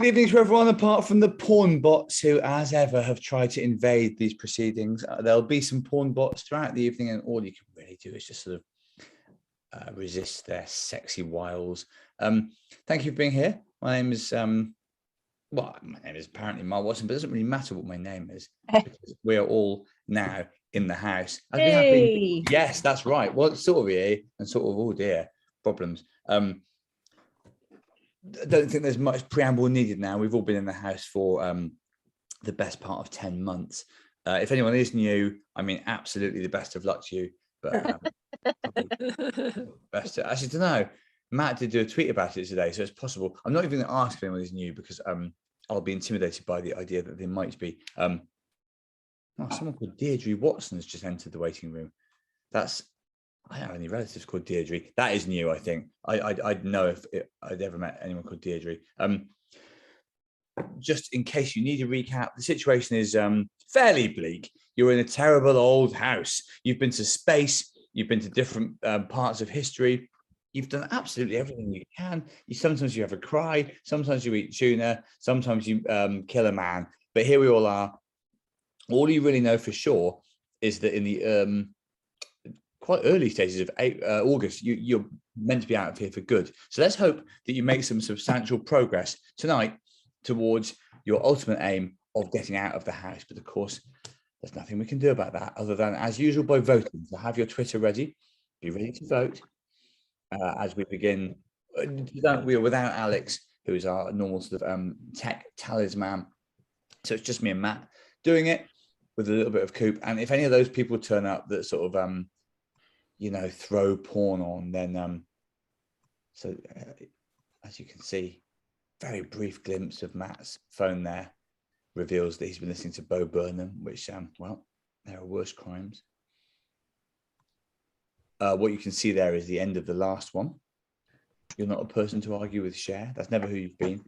evening to everyone, apart from the porn bots who, as ever, have tried to invade these proceedings. There'll be some porn bots throughout the evening, and all you can really do is just sort of resist their sexy wiles. Thank you for being here. My name is, my name is apparently Mark Watson, but it doesn't really matter what my name is because we are all now in the house. Hey. Yes, that's right. Well, it's sort of here and sort of, oh dear, problems. I don't think there's much preamble needed now. We've all been in the house for the best part of 10 months. If anyone is new, I mean, absolutely the best of luck to you. But best to, actually, I don't know. Matt did do a tweet about it today, so it's possible. I'm not even going to ask if anyone is new because I'll be intimidated by the idea that they might be. Someone called Deirdre Watson has just entered the waiting room. I don't have any relatives called Deirdre. That is new, I think. I'd know if I'd ever met anyone called Deirdre. Just in case you need a recap, the situation is fairly bleak. You're in a terrible old house. You've been to space. You've been to different parts of history. You've done absolutely everything you can. Sometimes you have a cry. Sometimes you eat tuna. Sometimes you kill a man. But here we all are. All you really know for sure is that in the quite early stages of August, you're meant to be out of here for good. So let's hope that you make some substantial progress tonight towards your ultimate aim of getting out of the house. But of course, there's nothing we can do about that other than, as usual, by voting. So have your Twitter ready. Be ready to vote as we begin. We are without Alex, who is our normal sort of tech talisman. So it's just me and Matt doing it with a little bit of Coop. And if any of those people turn up that sort of throw porn on, then as you can see, very brief glimpse of Matt's phone there reveals that he's been listening to Bo Burnham, which well, there are worse crimes. What you can see there is the end of the last one. You're not a person to argue with, Cher. That's never who you've been.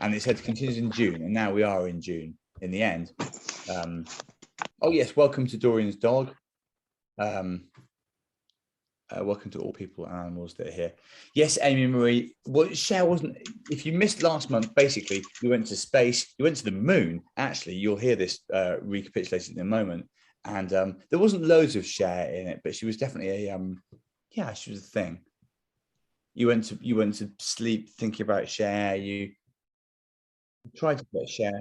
And it said continues in June, and now we are in June in the end. Oh yes, welcome to Dorian's dog. Welcome to all people and animals that are here. Yes, Amy Marie. Well, Cher wasn't. If you missed last month, basically, you went to space. You went to the moon. Actually, you'll hear this recapitulated in a moment. And there wasn't loads of Cher in it, but she was definitely a she was a thing. You went to sleep thinking about Cher. You tried to get Cher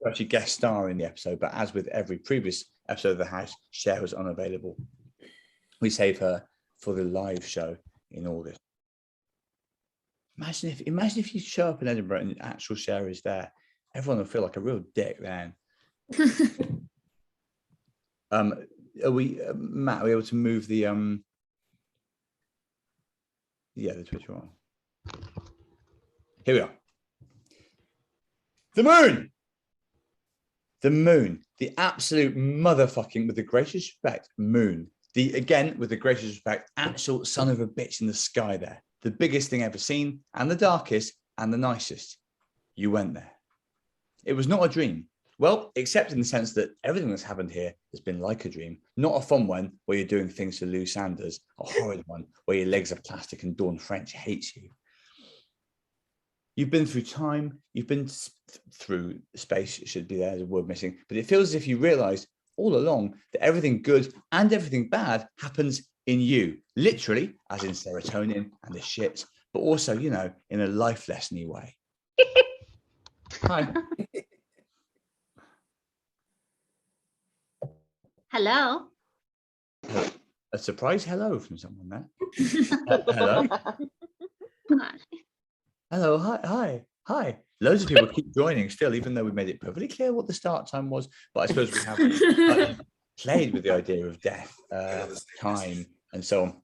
actually guest star in the episode, but as with every previous episode of the house, Cher was unavailable. We save her for the live show in August. Imagine if you show up in Edinburgh and actual Cher is there. Everyone will feel like a real dick then. Are we, Matt? Are we able to move the the Twitter on? Here we are. The moon, the absolute motherfucking, with the greatest respect, moon. Again, with the greatest respect, actual son of a bitch in the sky there. The biggest thing ever seen, and the darkest, and the nicest. You went there. It was not a dream. Well, except in the sense that everything that's happened here has been like a dream. Not a fun one where you're doing things to Lou Sanders. A horrid one where your legs are plastic and Dawn French hates you. You've been through time. You've been through space. It should be there, there's a word missing. But it feels as if you realised all along that everything good and everything bad happens in you, literally, as in serotonin and the shits, but also, in a life lesson-y way. Hi. Hello. A surprise hello from someone there. Hello. Hello. Hi. Loads of people keep joining still, even though we made it perfectly clear what the start time was. But I suppose we have played with the idea of death, time, and so on.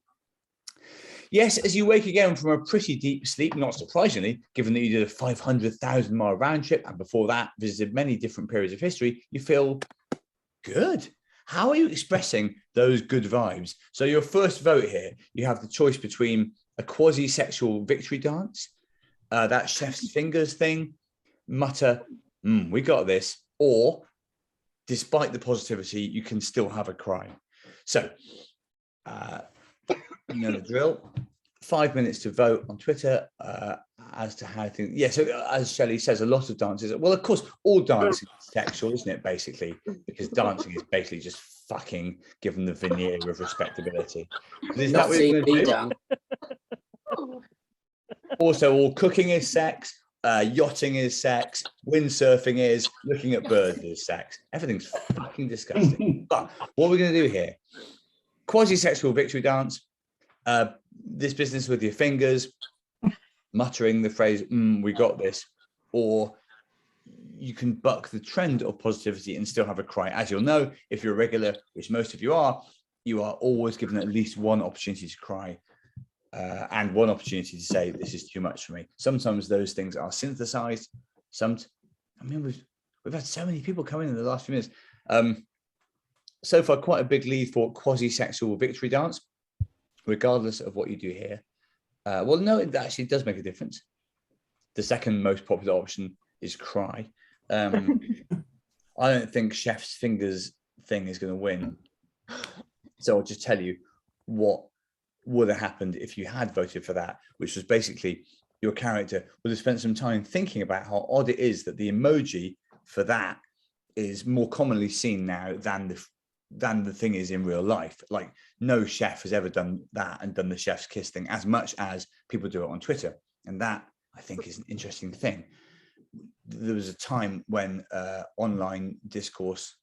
Yes, as you wake again from a pretty deep sleep, not surprisingly, given that you did a 500,000-mile round trip and before that visited many different periods of history, you feel good. How are you expressing those good vibes? So your first vote here, you have the choice between a quasi-sexual victory dance, that chef's fingers thing, mutter, we got this, or despite the positivity, you can still have a cry. So, you know the drill. 5 minutes to vote on Twitter as to how things. Yeah, so as Shelley says, a lot of dances. Well, of course, all dancing is sexual, isn't it? Basically, because dancing is basically just fucking given the veneer of respectability. Is that what you're going to do? Also, all cooking is sex. Yachting is sex. Windsurfing is. Looking at birds is sex. Everything's fucking disgusting. But what we're going to do here: quasi-sexual victory dance. This business with your fingers, muttering the phrase, we got this, or you can buck the trend of positivity and still have a cry. As you'll know, if you're a regular, which most of you are always given at least one opportunity to cry and one opportunity to say, this is too much for me. Sometimes those things are synthesized. We've had so many people come in the last few minutes. So far, quite a big lead for quasi-sexual victory dance. Regardless of what you do here. Well, no, it actually does make a difference. The second most popular option is cry. I don't think Chef's Fingers thing is going to win. So I'll just tell you what would have happened if you had voted for that, which was basically your character would have spent some time thinking about how odd it is that the emoji for that is more commonly seen now than the thing is in real life. Like, no chef has ever done that and done the chef's kiss thing as much as people do it on Twitter. And that, I think, is an interesting thing. There was a time when online discourse,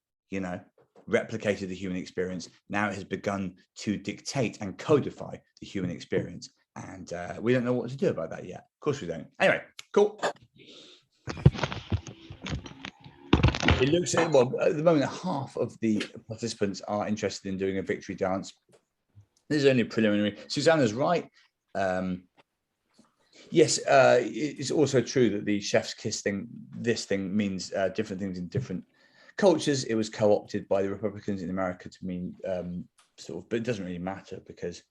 replicated the human experience. Now it has begun to dictate and codify the human experience. And we don't know what to do about that yet. Of course we don't. Anyway, cool. It looks at the moment, half of the participants are interested in doing a victory dance. This is only preliminary. Susanna's right. Yes, it's also true that the chef's kiss thing, this thing means different things in different cultures. It was co-opted by the Republicans in America to mean but it doesn't really matter because,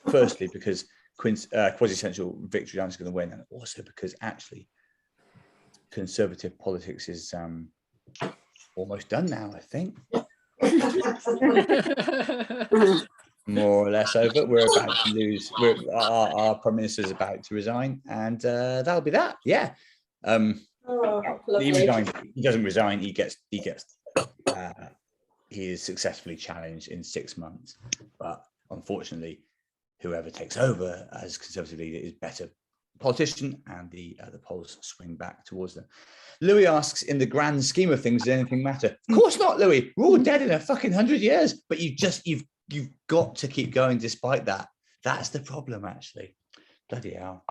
firstly, because quasi-sexual victory dance is going to win, and also because actually conservative politics is almost done now, I think. More or less over. We're about to lose. Our prime minister is about to resign, and that'll be that. Yeah. He resigns. He doesn't resign. He is successfully challenged in 6 months, but unfortunately, whoever takes over as Conservative leader is better politician, and the polls swing back towards them. Louis asks, in the grand scheme of things, does anything matter? Of course not, Louis. We're all dead in a fucking 100 years, but you've got to keep going despite that. That's the problem, actually. Bloody hell.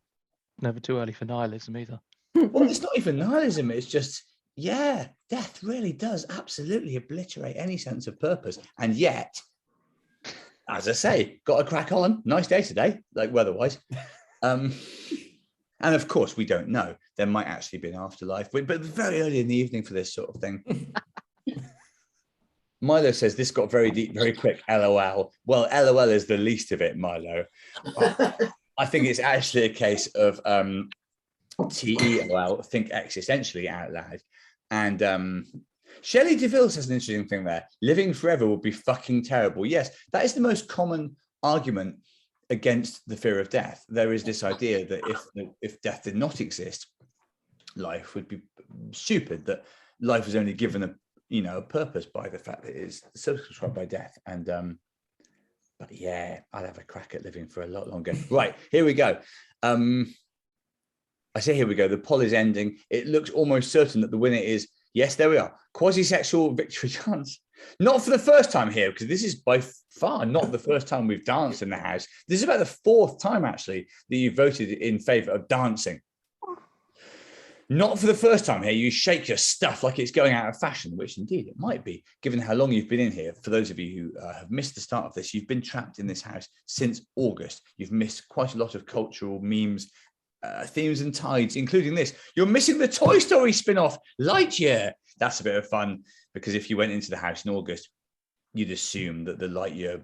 Never too early for nihilism either. Well, it's not even nihilism. It's just, death really does absolutely obliterate any sense of purpose. And yet, as I say, got to crack on. Nice day today, like weather-wise. And of course, we don't know. There might actually be an afterlife, but very early in the evening for this sort of thing. Milo says this got very deep, very quick. LOL. Well, LOL is the least of it, Milo. I think it's actually a case of TEOL, think existentially out loud. And Shelley DeVille says an interesting thing there. Living forever would be fucking terrible. Yes, that is the most common argument against the fear of death. There is this idea that if death did not exist, life would be stupid, that life is only given a purpose by the fact that it is circumscribed by death. And but yeah, I'd have a crack at living for a lot longer. Right, here we go. I say here we go. The poll is ending. It looks almost certain that the winner is, yes, there we are, quasi-sexual victory dance. Not for the first time here, because this is by far not the first time we've danced in the house. This is about the fourth time, actually, that you voted in favor of dancing. Not for the first time here, you shake your stuff like it's going out of fashion, which indeed it might be, given how long you've been in here. For those of you who have missed the start of this, you've been trapped in this house since August. You've missed quite a lot of cultural memes, themes and tides, including this. You're missing the Toy Story spin-off, Lightyear. That's a bit of fun, because if you went into the house in August, you'd assume that the Lightyear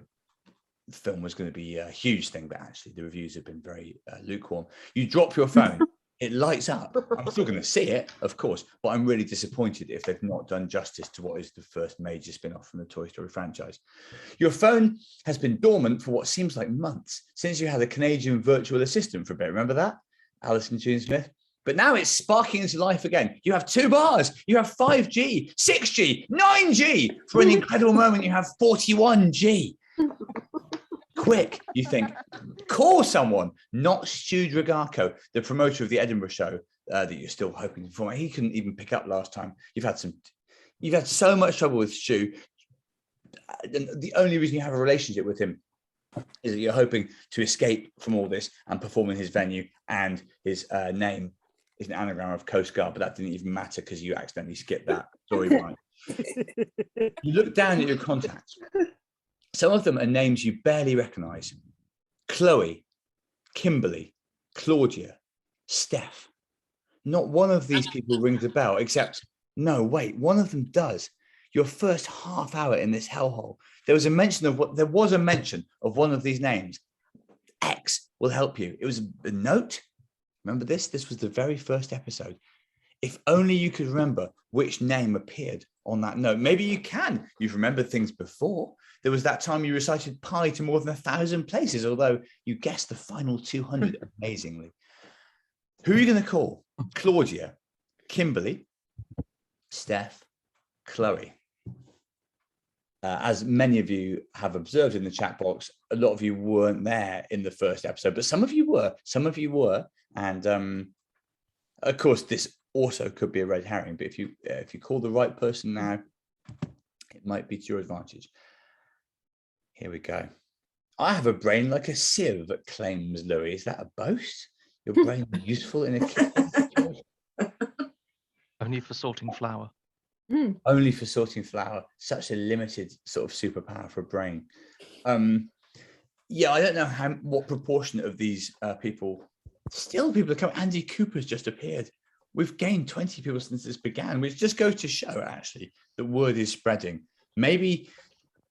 film was going to be a huge thing, but actually the reviews have been very lukewarm. You drop your phone It lights up. I'm still going to see it, of course, but I'm really disappointed if they've not done justice to what is the first major spin-off from the Toy Story franchise. Your phone has been dormant for what seems like months since you had a Canadian virtual assistant for a bit. Remember that? Alison June Smith. But now it's sparking into life again. You have 2 bars. You have 5G, 6G, 9G. For an incredible moment, you have 41G. Quick, you think, call someone, not Stu Dragarco, the promoter of the Edinburgh show that you're still hoping for. He couldn't even pick up last time. You've had so much trouble with Stu. The only reason you have a relationship with him is that you're hoping to escape from all this and perform in his venue, and his name is an anagram of Coast Guard, but that didn't even matter because you accidentally skipped that storyline. You look down at your contacts. Some of them are names you barely recognize. Chloe, Kimberly, Claudia, Steph. Not one of these people rings a bell, except, no, wait, one of them does. Your first half hour in this hellhole, there was a mention of one of these names. X will help you. It was a note. Remember this? This was the very first episode. If only you could remember which name appeared on that note. Maybe you can. You've remembered things before. There was that time you recited pi to more than 1,000 places, although you guessed the final 200 amazingly. Who are you going to call? Claudia, Kimberly, Steph, Chloe. As many of you have observed in the chat box, a lot of you weren't there in the first episode, but some of you were. And of course, this also could be a red herring, but if you call the right person now, it might be to your advantage. Here we go. I have a brain like a sieve, claims Louis. Is that a boast? Your brain is useful in a kitchen? Only for sorting flour. Only for sorting flour. Such a limited sort of superpower for a brain. Yeah, I don't know what proportion of these people are coming. Andy Cooper's just appeared. We've gained 20 people since this began, which just goes to show, actually, that word is spreading. Maybe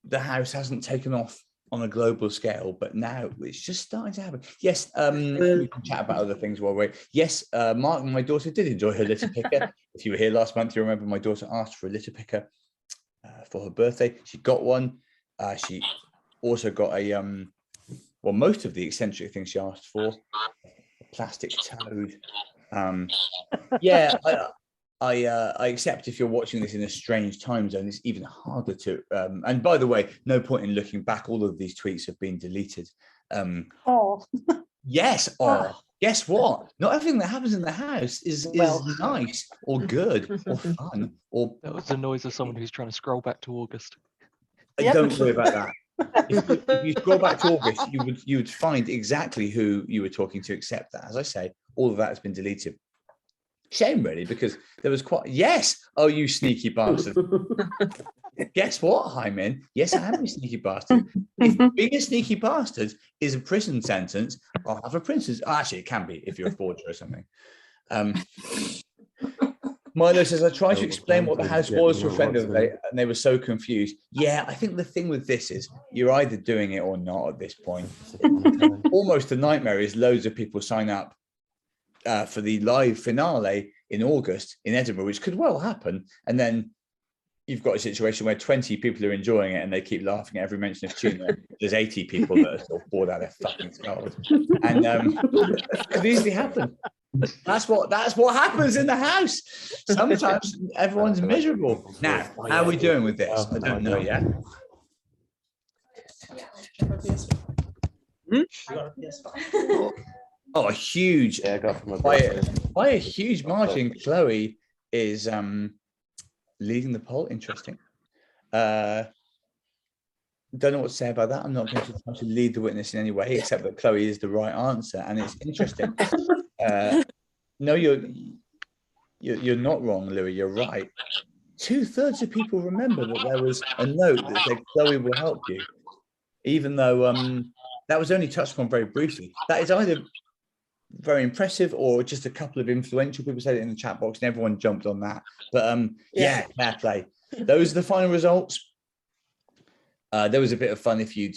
the house hasn't taken off on a global scale, but now it's just starting to happen. Yes, we can chat about other things while we're... Yes, Mark, my daughter, did enjoy her litter picker. If you were here last month, you remember my daughter asked for a litter picker for her birthday. She got one. She also got a... well, most of the eccentric things she asked for. A plastic toad. Yeah, I accept if you're watching this in a strange time zone, it's even harder to. And by the way, no point in looking back. All of these tweets have been deleted. Yes. Guess what? Not everything that happens in the house is nice or good or fun or. That was the noise of someone who's trying to scroll back to August. Don't worry about that. If you scroll back to August, you would find exactly who you were talking to, except that, as I say, all of that has been deleted. Shame, really, because there was quite... Yes! Oh, you sneaky bastard. Guess what, Hyman? Yes, I am a sneaky bastard. If being a sneaky bastard is a prison sentence, I'll have a prison... Actually, it can be if you're a forger or something. Milo says, I tried to explain what the house was to a friend the other day, and they were so confused. Yeah, I think the thing with this is you're either doing it or not at this point. Almost a nightmare is loads of people sign up for the live finale in August in Edinburgh, which could well happen. And then you've got a situation where 20 people are enjoying it and they keep laughing at every mention of tuna. There's 80 people that are sort of bored out of their fucking skulls. And it could easily happen. That's what happens in the house. Sometimes everyone's miserable. Now, how are we doing with this? I don't know yet. Oh, a huge, by a huge margin, Chloe is leading the poll. Interesting. Don't know what to say about that. I'm not going to try to lead the witness in any way, except that Chloe is the right answer, and it's interesting. No, you're not wrong, Louis. You're right. 2/3 of people remember that there was a note that said Chloe will help you, even though that was only touched on very briefly. That is either very impressive or just a couple of influential people said it in the chat box and everyone jumped on that. But yeah, fair play. Those are the final results. There was a bit of fun if you'd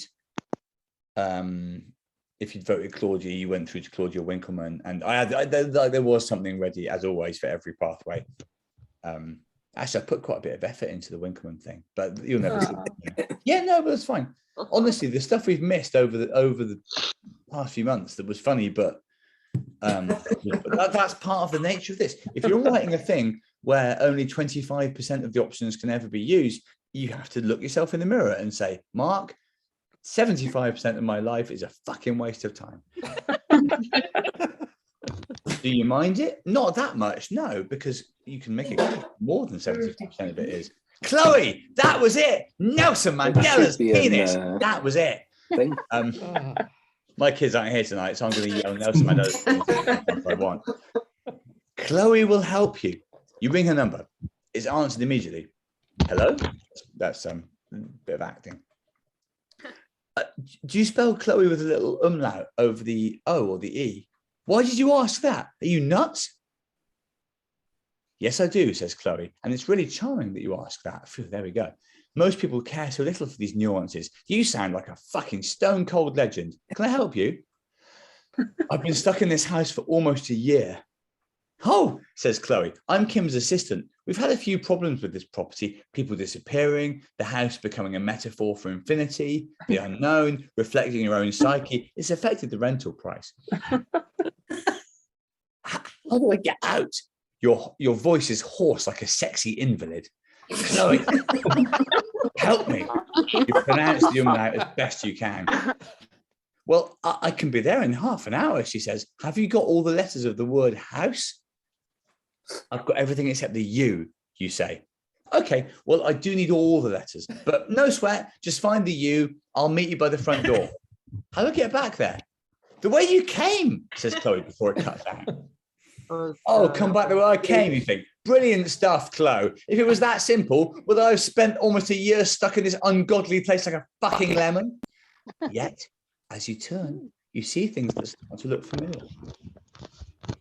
if you'd voted Claudia, you went through to Claudia Winkleman, and there was something ready as always for every pathway. Actually, I put quite a bit of effort into the Winkleman thing, but you'll never see it. Yeah, no, but it's fine. Honestly, the stuff we've missed over the past few months that was funny, but that's part of the nature of this. If you're writing a thing where only 25% of the options can ever be used, you have to look yourself in the mirror and say, Mark, 75% of my life is a fucking waste of time. Do you mind it? Not that much, no, because you can make it more than 75% of it is. Chloe, that was it. Nelson Mandela's penis. That was it. My kids aren't here tonight, so I'm going to yell Nelson Mandela's penis if I want. Chloe will help you. You ring her number. It's answered immediately. Hello? That's a bit of acting. Do you spell Chloe with a little umlaut over the O or the E? Why did you ask that? Are you nuts? Yes, I do, says Chloe. And it's really charming that you ask that. Phew, there we go. Most people care so little for these nuances. You sound like a fucking stone cold legend. Can I help you? I've been stuck in this house for almost a year. Oh, says Chloe, I'm Kim's assistant. We've had a few problems with this property, people disappearing, the house becoming a metaphor for infinity, the unknown, reflecting your own psyche. It's affected the rental price. How do I get out? Your voice is hoarse like a sexy invalid. Chloe, help me. You pronounce the umlaut as best you can. Well, I can be there in half an hour, she says. Have you got all the letters of the word house? I've got everything except the U, you say. Okay, well, I do need all the letters, but no sweat, just find the U. I'll meet you by the front door. How do I get back there? The way you came, says Chloe before it cuts out. Oh, come back the way I came, you think. Brilliant stuff, Chloe. If it was that simple, would I have spent almost a year stuck in this ungodly place like a fucking lemon? Yet, as you turn, you see things that start to look familiar.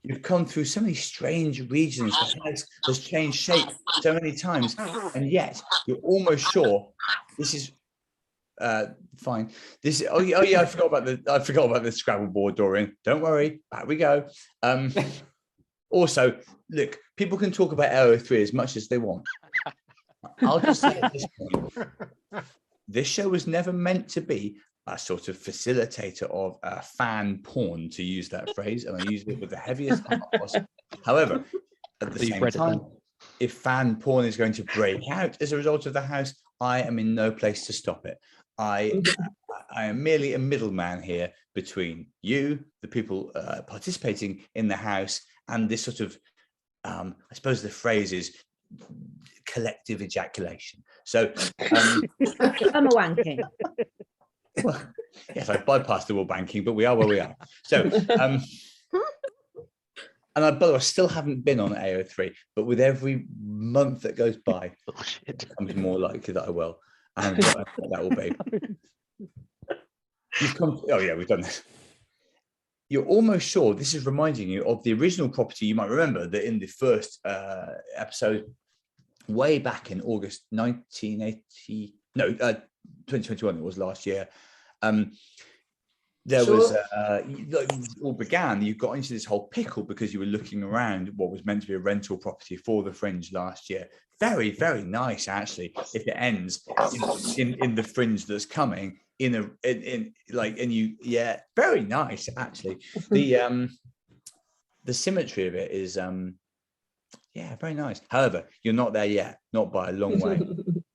You've come through so many strange regions. The house has changed shape so many times, and yet you're almost sure this is fine. This yeah, I forgot about the Scrabble board, Dorian. Don't worry, back we go. Also, look, people can talk about AO3 as much as they want. I'll just say at this point, this show was never meant to be a sort of facilitator of fan porn, to use that phrase, and I use it with the heaviest heart possible. However, at the same time, if fan porn is going to break out as a result of the house, I am in no place to stop it. I am merely a middleman here between you, the people participating in the house, and this sort of, I suppose the phrase is collective ejaculation. So, I'm a wanking. Well, yes, I've bypassed the wall banking, but we are where we are. So, and by the way, I still haven't been on AO3, but with every month that goes by, it becomes more likely that I will. And what that will be. You've come. Oh yeah, we've done this. You're almost sure this is reminding you of the original property. You might remember that in the first episode, way back in August 1980, no, 2021. It was last year. There was all began. You got into this whole pickle because you were looking around what was meant to be a rental property for the Fringe last year. Very, very nice, actually. If it ends in the Fringe that's coming, yeah, very nice, actually. The symmetry of it is yeah, very nice. However, you're not there yet, not by a long way.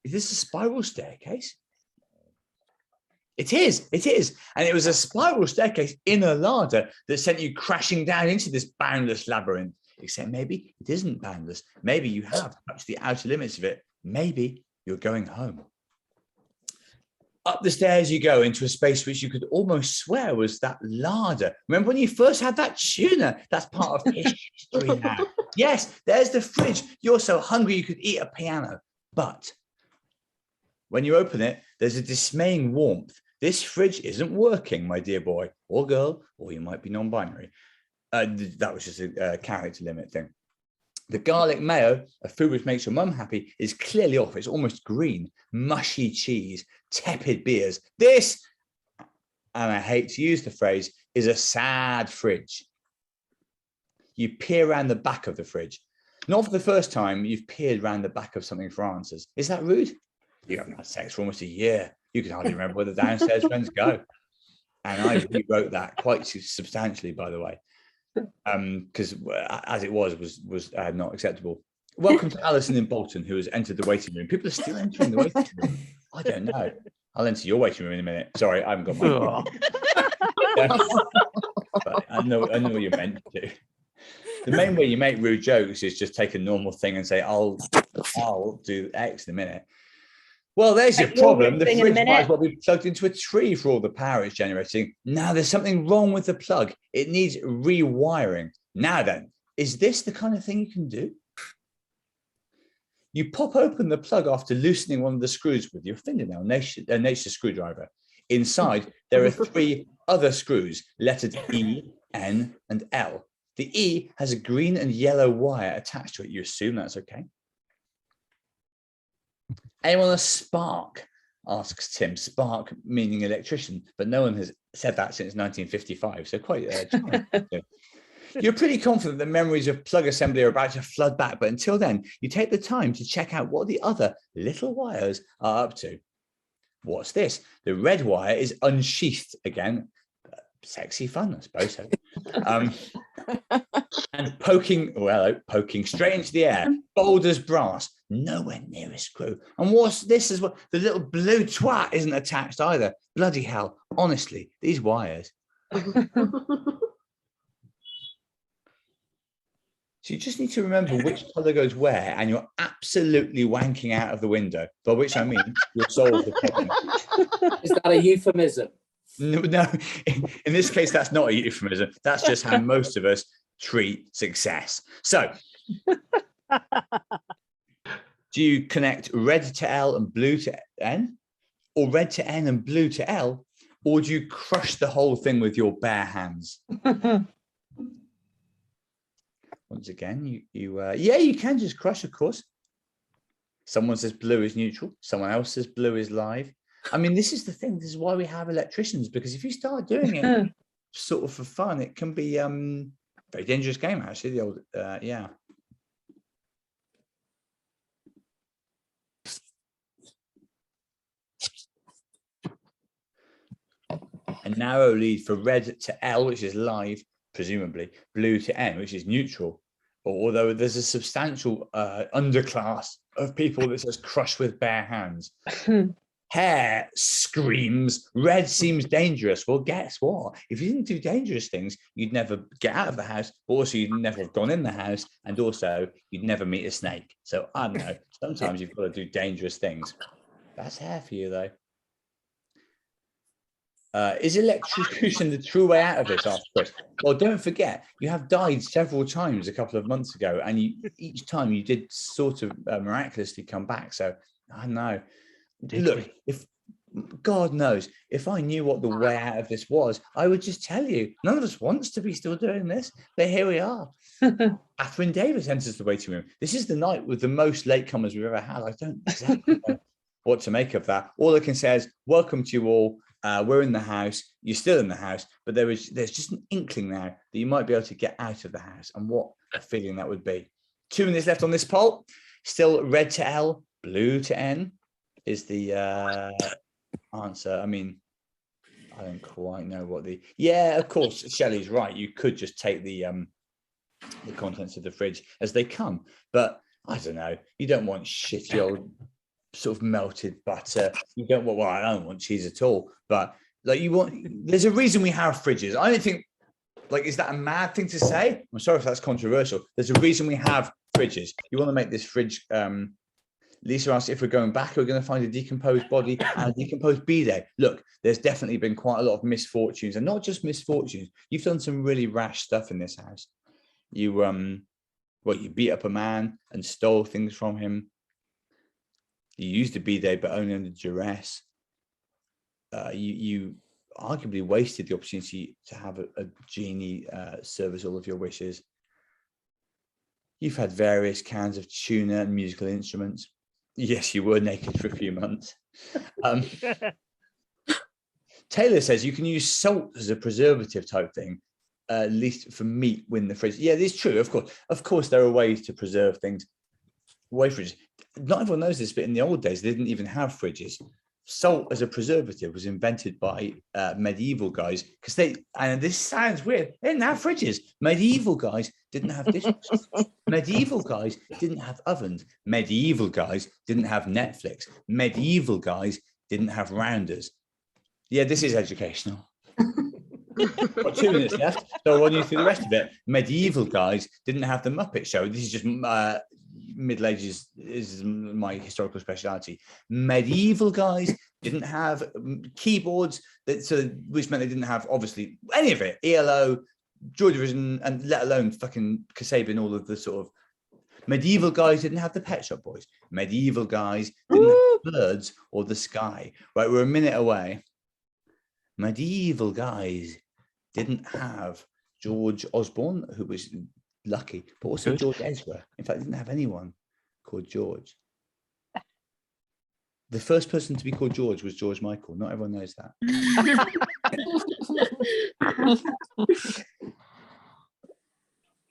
Is this a spiral staircase? It is. And it was a spiral staircase in a larder that sent you crashing down into this boundless labyrinth. Except maybe it isn't boundless. Maybe you have touched the outer limits of it. Maybe you're going home. Up the stairs you go into a space which you could almost swear was that larder. Remember when you first had that tuna? That's part of history now. Yes, there's the fridge. You're so hungry you could eat a piano. But when you open it, there's a dismaying warmth. This fridge isn't working, my dear boy or girl, or you might be non-binary. That was just a character limit thing. The garlic mayo, a food which makes your mum happy, is clearly off. It's almost green. Mushy cheese, tepid beers. This and I hate to use the phrase, is a sad fridge. You peer around the back of the fridge. Not for the first time you've peered around the back of something for answers. Is that rude? You haven't had sex for almost a year. You can hardly remember where the downstairs friends go. And I rewrote that quite substantially, by the way, because as it was not acceptable. Welcome to Alison in Bolton, who has entered the waiting room. People are still entering the waiting room. I don't know. I'll enter your waiting room in a minute. Sorry, I haven't got mine. But I know what you're meant to. The main way you make rude jokes is just take a normal thing and say, I'll do X in a minute. Well, there's your problem. The fridge might as well be plugged into a tree for all the power it's generating. Now there's something wrong with the plug. It needs rewiring. Now then, is this the kind of thing you can do? You pop open the plug after loosening one of the screws with your fingernail, nature screwdriver. Inside, there are 3 other screws, lettered E, N, and L. The E has a green and yellow wire attached to it. You assume that's okay. Anyone a spark? Asks Tim. Spark meaning electrician, but no one has said that since 1955. So quite You're pretty confident that memories of plug assembly are about to flood back, but until then, you take the time to check out what the other little wires are up to. What's this? The red wire is unsheathed again. Sexy fun, I suppose so. And poking straight into the air, bold as brass, nowhere near a screw. And what's this as well? The little blue twat isn't attached either. Bloody hell, honestly, these wires. So you just need to remember which colour goes where, and you're absolutely wanking out of the window, by which I mean you'll solve the problem. Is that a euphemism? No, in this case, that's not a euphemism. That's just how most of us treat success. So, do you connect red to L and blue to N, or red to N and blue to L, or do you crush the whole thing with your bare hands? Once again, you can just crush, of course. Someone says blue is neutral. Someone else says blue is live. I mean, this is the thing. This is why we have electricians, because if you start doing it sort of for fun, it can be a very dangerous game, actually. The old, yeah. A narrow lead for red to L, which is live, presumably, blue to N, which is neutral. Although there's a substantial underclass of people that says crush with bare hands. Hair screams, red seems dangerous. Well, guess what? If you didn't do dangerous things, you'd never get out of the house. Also, you'd never have gone in the house. And also, you'd never meet a snake. So I don't know. Sometimes you've got to do dangerous things. That's hair for you, though. Is electrocution the true way out of this? Asked Chris. Well, don't forget, you have died several times a couple of months ago, and each time you did sort of miraculously come back. So I don't know. Look, if God knows, if I knew what the way out of this was, I would just tell you. None of us wants to be still doing this, but here we are. Catherine Davis enters the waiting room. This is the night with the most latecomers we've ever had. I don't exactly know what to make of that. All I can say is, welcome to you all. We're in the house. You're still in the house, but there's just an inkling now that you might be able to get out of the house, and what a feeling that would be. 2 minutes left on this poll. Still red to L, blue to N is the answer. I mean, I don't quite know what the... Yeah, of course, Shelley's right. You could just take the contents of the fridge as they come, but I don't know. You don't want shitty old sort of melted butter. You don't want, well, I don't want cheese at all, but like you want, there's a reason we have fridges. I don't think, like, is that a mad thing to say? I'm sorry if that's controversial. There's a reason we have fridges. You want to make this fridge, Lisa asked if we're going back, we're going to find a decomposed body and a decomposed bidet. Look, there's definitely been quite a lot of misfortunes, and not just misfortunes. You've done some really rash stuff in this house. You, you beat up a man and stole things from him. You used a bidet, but only under duress. You arguably wasted the opportunity to have a genie service all of your wishes. You've had various cans of tuna and musical instruments. Yes, you were naked for a few months. Taylor says you can use salt as a preservative type thing, at least for meat when the fridge. Yeah, it's true. Of course, there are ways to preserve things away from fridges. Not everyone knows this, but in the old days, they didn't even have fridges. Salt as a preservative was invented by medieval guys because and this sounds weird, they didn't have fridges. Medieval guys didn't have dishwashers. Medieval guys didn't have ovens. Medieval guys didn't have Netflix. Medieval guys didn't have rounders. Yeah, this is educational. Got 2 minutes left, so I'll run you through the rest of it. Medieval guys didn't have the Muppet Show. This is just Middle Ages is my historical speciality. Medieval guys didn't have keyboards, which meant they didn't have obviously any of it. ELO, Joy Division, and let alone fucking Kasabian, all of the sort of. Medieval guys didn't have the Pet Shop Boys. Medieval guys didn't have birds or the sky. Right, we're a minute away. Medieval guys didn't have George Osborne, who was lucky, but also George Ezra. In fact, didn't have anyone called George. The first person to be called George was George Michael. Not everyone knows that.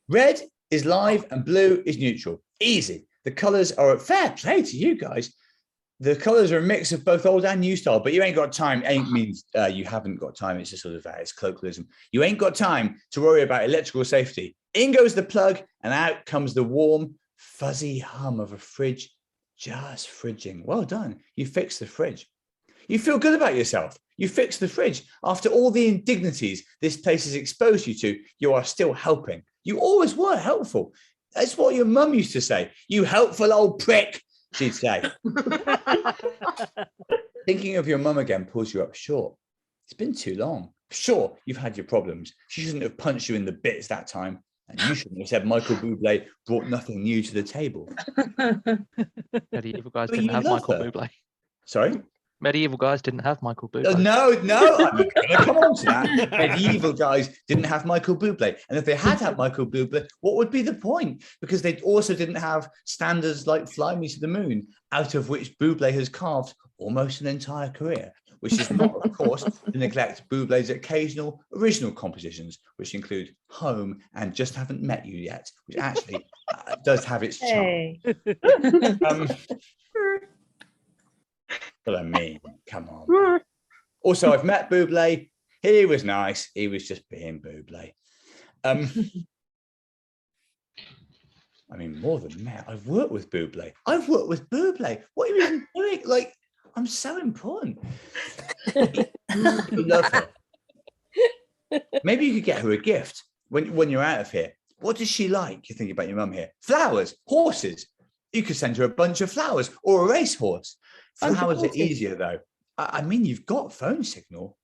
Red is live and blue is neutral. Easy. The colours are fair play to you guys. The colours are a mix of both old and new style, but you ain't got time. Ain't means you haven't got time. It's a sort of it's colloquialism. You ain't got time to worry about electrical safety. In goes the plug, and out comes the warm, fuzzy hum of a fridge just fridging. Well done. You fixed the fridge. You feel good about yourself. You fixed the fridge. After all the indignities this place has exposed you to, you are still helping. You always were helpful. That's what your mum used to say. You helpful old prick, she'd say. Thinking of your mum again pulls you up short. It's been too long. Sure, you've had your problems. She shouldn't have punched you in the bits that time. And you shouldn't have said Michael Bublé brought nothing new to the table. Medieval guys But didn't you have love Michael her. Bublé. Sorry? Medieval guys didn't have Michael Bublé. No, I'm going to come on to that. Medieval guys didn't have Michael Bublé. And if they had Michael Bublé, what would be the point? Because they also didn't have standards like Fly Me to the Moon, out of which Bublé has carved almost an entire career, which is not, of course, to neglect Bublé's occasional original compositions, which include Home and Just Haven't Met You Yet, which actually does have its charm. Hey. Well, I mean, come on. Also, I've met Bublé. He was nice. He was just being Bublé. I mean, more than that, I've worked with Bublé. I've worked with Bublé. What are you even doing? Like, I'm so important. You love her. Maybe you could get her a gift when you're out of here. What does she like? You're thinking about your mum here. Flowers, horses. You could send her a bunch of flowers or a racehorse. Flowers are easier, though. I mean, you've got phone signal.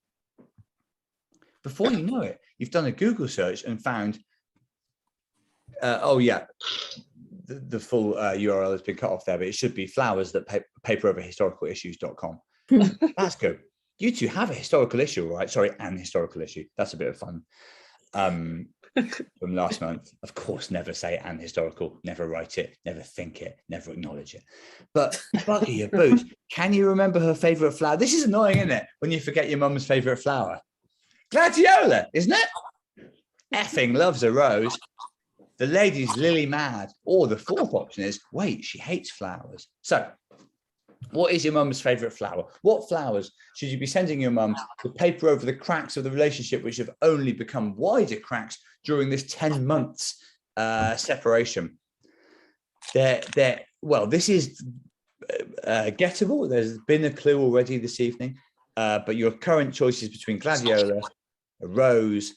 Before you know it, you've done a Google search and found, oh, yeah, the full URL has been cut off there, but it should be flowers that paperoverhistorical.com. That's good. You two have a historical issue, right? Sorry, an historical issue. That's a bit of fun. From last month, of course, never say an historical, never write it, never think it, never acknowledge it. But bugger your boots, can you remember her favourite flower? This is annoying, isn't it? When you forget your mum's favourite flower. Gladiola, isn't it? Effing loves a rose. The lady's lily mad. Or the fourth option is, wait, she hates flowers. So, what is your mum's favourite flower? What flowers should you be sending your mum to paper over the cracks of the relationship, which have only become wider cracks during this 10 months separation? Well, this is gettable. There's been a clue already this evening, but your current choices between gladiola, a rose,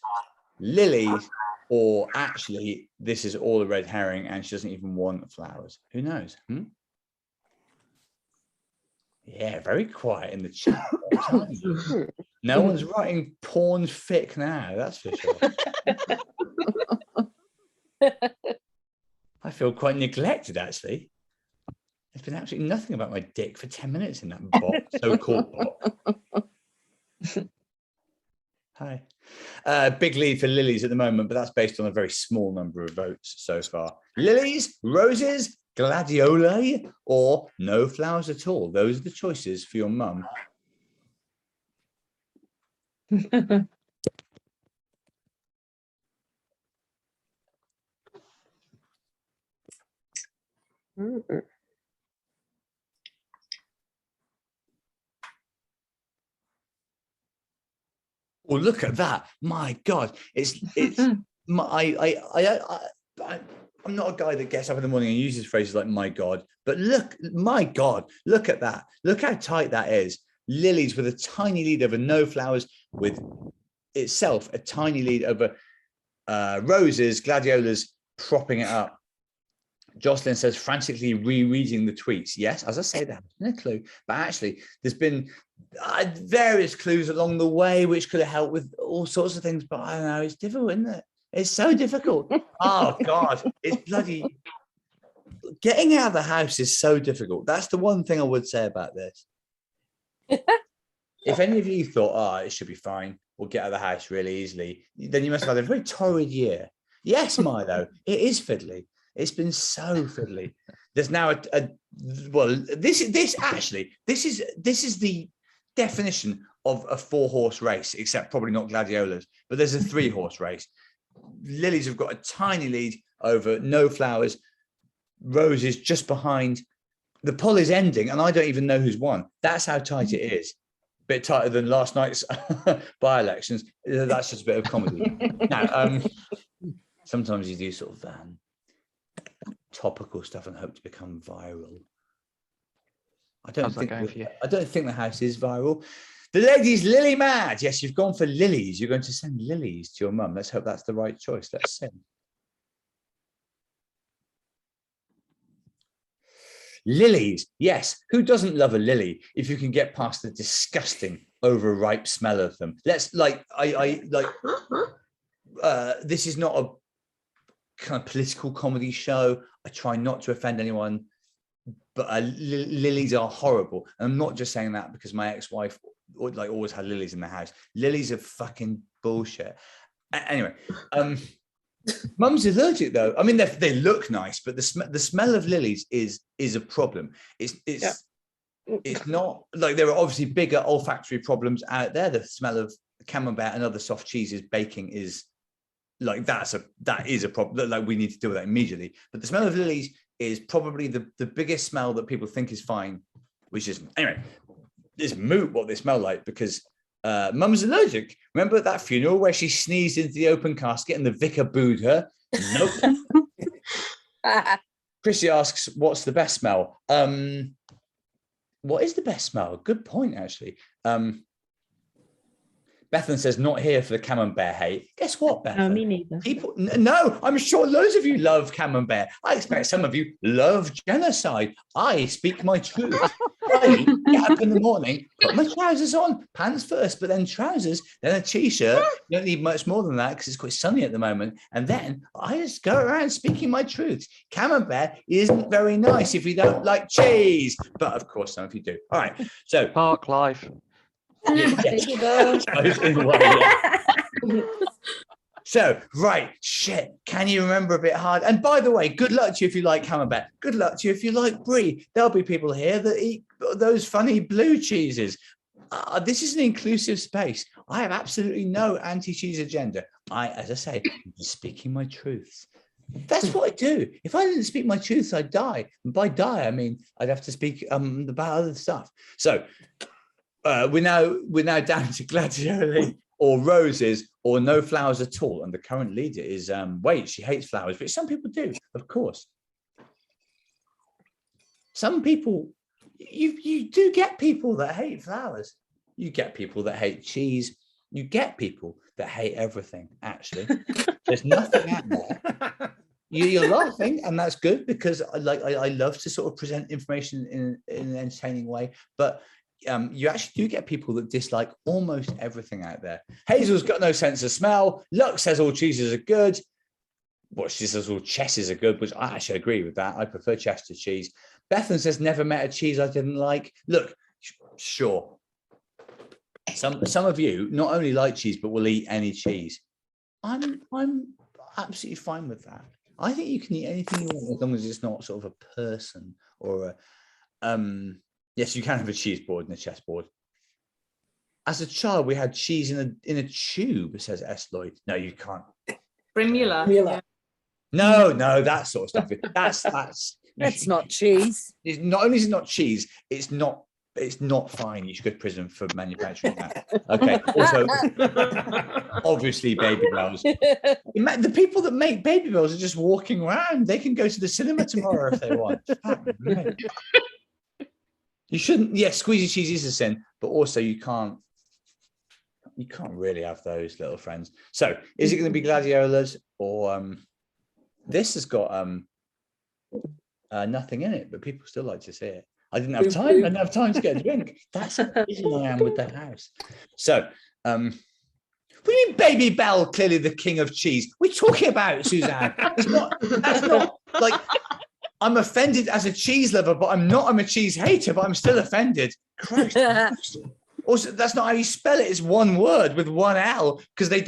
lilies, or actually, this is all a red herring and she doesn't even want flowers. Who knows? Yeah, very quiet in the chat. No one's writing porn fic now, that's for sure. I feel quite neglected, actually. There's been absolutely nothing about my dick for 10 minutes in that bot, so-called bot. Hi. Big lead for lilies at the moment, but that's based on a very small number of votes so far. Lilies, roses, gladioli, or no flowers at all. Those are the choices for your mum. Well, look at that! My God, it's my I'm not a guy that gets up in the morning and uses phrases like "my God," but look, my God, look at that! Look how tight that is. Lilies with a tiny lead over No Flowers, with itself a tiny lead over Roses, Gladiolas propping it up. Jocelyn says frantically rereading the tweets. Yes, as I say, there's no clue, but actually there's been various clues along the way which could have helped with all sorts of things, but I don't know, it's difficult, isn't it? It's so difficult. Oh God, it's bloody getting out of the house is so difficult. That's the one thing I would say about this. If any of you thought, oh, it should be fine, we'll get out of the house really easily, then you must have had a very torrid year. Yes, Milo, it is fiddly. It's been so fiddly. There's now this is the definition of a 4-horse race, except probably not Gladiolas, but there's a 3-horse race. Lilies have got a tiny lead over No Flowers. Roses just behind. The poll is ending, and I don't even know who's won. That's how tight it is. A bit tighter than last night's by-elections. That's just a bit of comedy. Now, sometimes you do sort of topical stuff and hope to become viral. I don't think the house is viral. The lady's lily mad. Yes, you've gone for lilies. You're going to send lilies to your mum. Let's hope that's the right choice. Let's send. Lilies. Yes. Who doesn't love a lily if you can get past the disgusting overripe smell of them? Let's this is not a kind of political comedy show. I try not to offend anyone, but lilies are horrible. And I'm not just saying that because my ex-wife always had lilies in the house. Lilies are fucking bullshit. Anyway, mum's allergic though. I mean, they look nice, but the smell of lilies is a problem. It's not like there are obviously bigger olfactory problems out there. The smell of camembert and other soft cheeses baking is like that is a problem. Like we need to deal with that immediately. But the smell of lilies is probably the biggest smell that people think is fine, which isn't. Anyway, it's moot what they smell like because mum's allergic. Remember at that funeral where she sneezed into the open casket and the vicar booed her? Nope. Chrissy asks, what's the best smell? What is the best smell? Good point, actually. Bethan says, not here for the camembert hate. Guess what, Bethan? No, me neither. People, no, I'm sure loads of you love camembert. I expect some of you love genocide. I speak my truth. I get up in the morning, put my trousers on, pants first, but then trousers, then a t-shirt. You don't need much more than that because it's quite sunny at the moment. And then I just go around speaking my truth. Camembert isn't very nice if you don't like cheese. But of course, some of you do. All right. So Park life. So, right, shit, can you remember a bit hard? And by the way, good luck to you if you like camembert. Good luck to you if you like brie. There'll be people here that eat those funny blue cheeses. This is an inclusive space. I have absolutely no anti-cheese agenda. As I say, I'm speaking my truths. That's what I do. If I didn't speak my truths, I'd die. And by die, I mean I'd have to speak about other stuff. So we're now down to Gladioli or Roses or No Flowers at all. And the current leader is wait, she hates flowers, which some people do, of course. Some people, you do get people that hate flowers. You get people that hate cheese. You get people that hate everything, actually. There's nothing out there. You're laughing, and that's good because I love to sort of present information in an entertaining way. But you actually do get people that dislike almost everything out there. Hazel's got no sense of smell. Lux says all cheeses are good. Well, she says all chesses are good, which I actually agree with that. I prefer Chester cheese. Bethan says never met a cheese I didn't like. Look, sure. Some of you not only like cheese, but will eat any cheese. I'm absolutely fine with that. I think you can eat anything you want as long as it's not sort of a person or a yes, you can have a cheese board and a chessboard. As a child, we had cheese in a tube, says S. Lloyd. No, you can't. Brimula. Brimula. No, that sort of stuff. That's That's not cheese. It's not only is it not cheese, it's not fine. You should go to prison for manufacturing that. Okay. Also, obviously, Baby Bells. The people that make Baby Bells are just walking around. They can go to the cinema tomorrow if they want. Fuck me. You shouldn't. Yeah, squeezy cheese is a sin, but also you can't really have those little friends. So, is it going to be gladiolas or this has got nothing in it, but people still like to see it. I didn't have time. I didn't have time to get a drink. That's how busy I am with the house. So, what do you mean, Baby Bell? Clearly the king of cheese. We're talking about Suzanne. That's not like I'm offended as a cheese lover, but I'm a cheese hater, but I'm still offended. Christ. Also, that's not how you spell it. It's one word with one L because they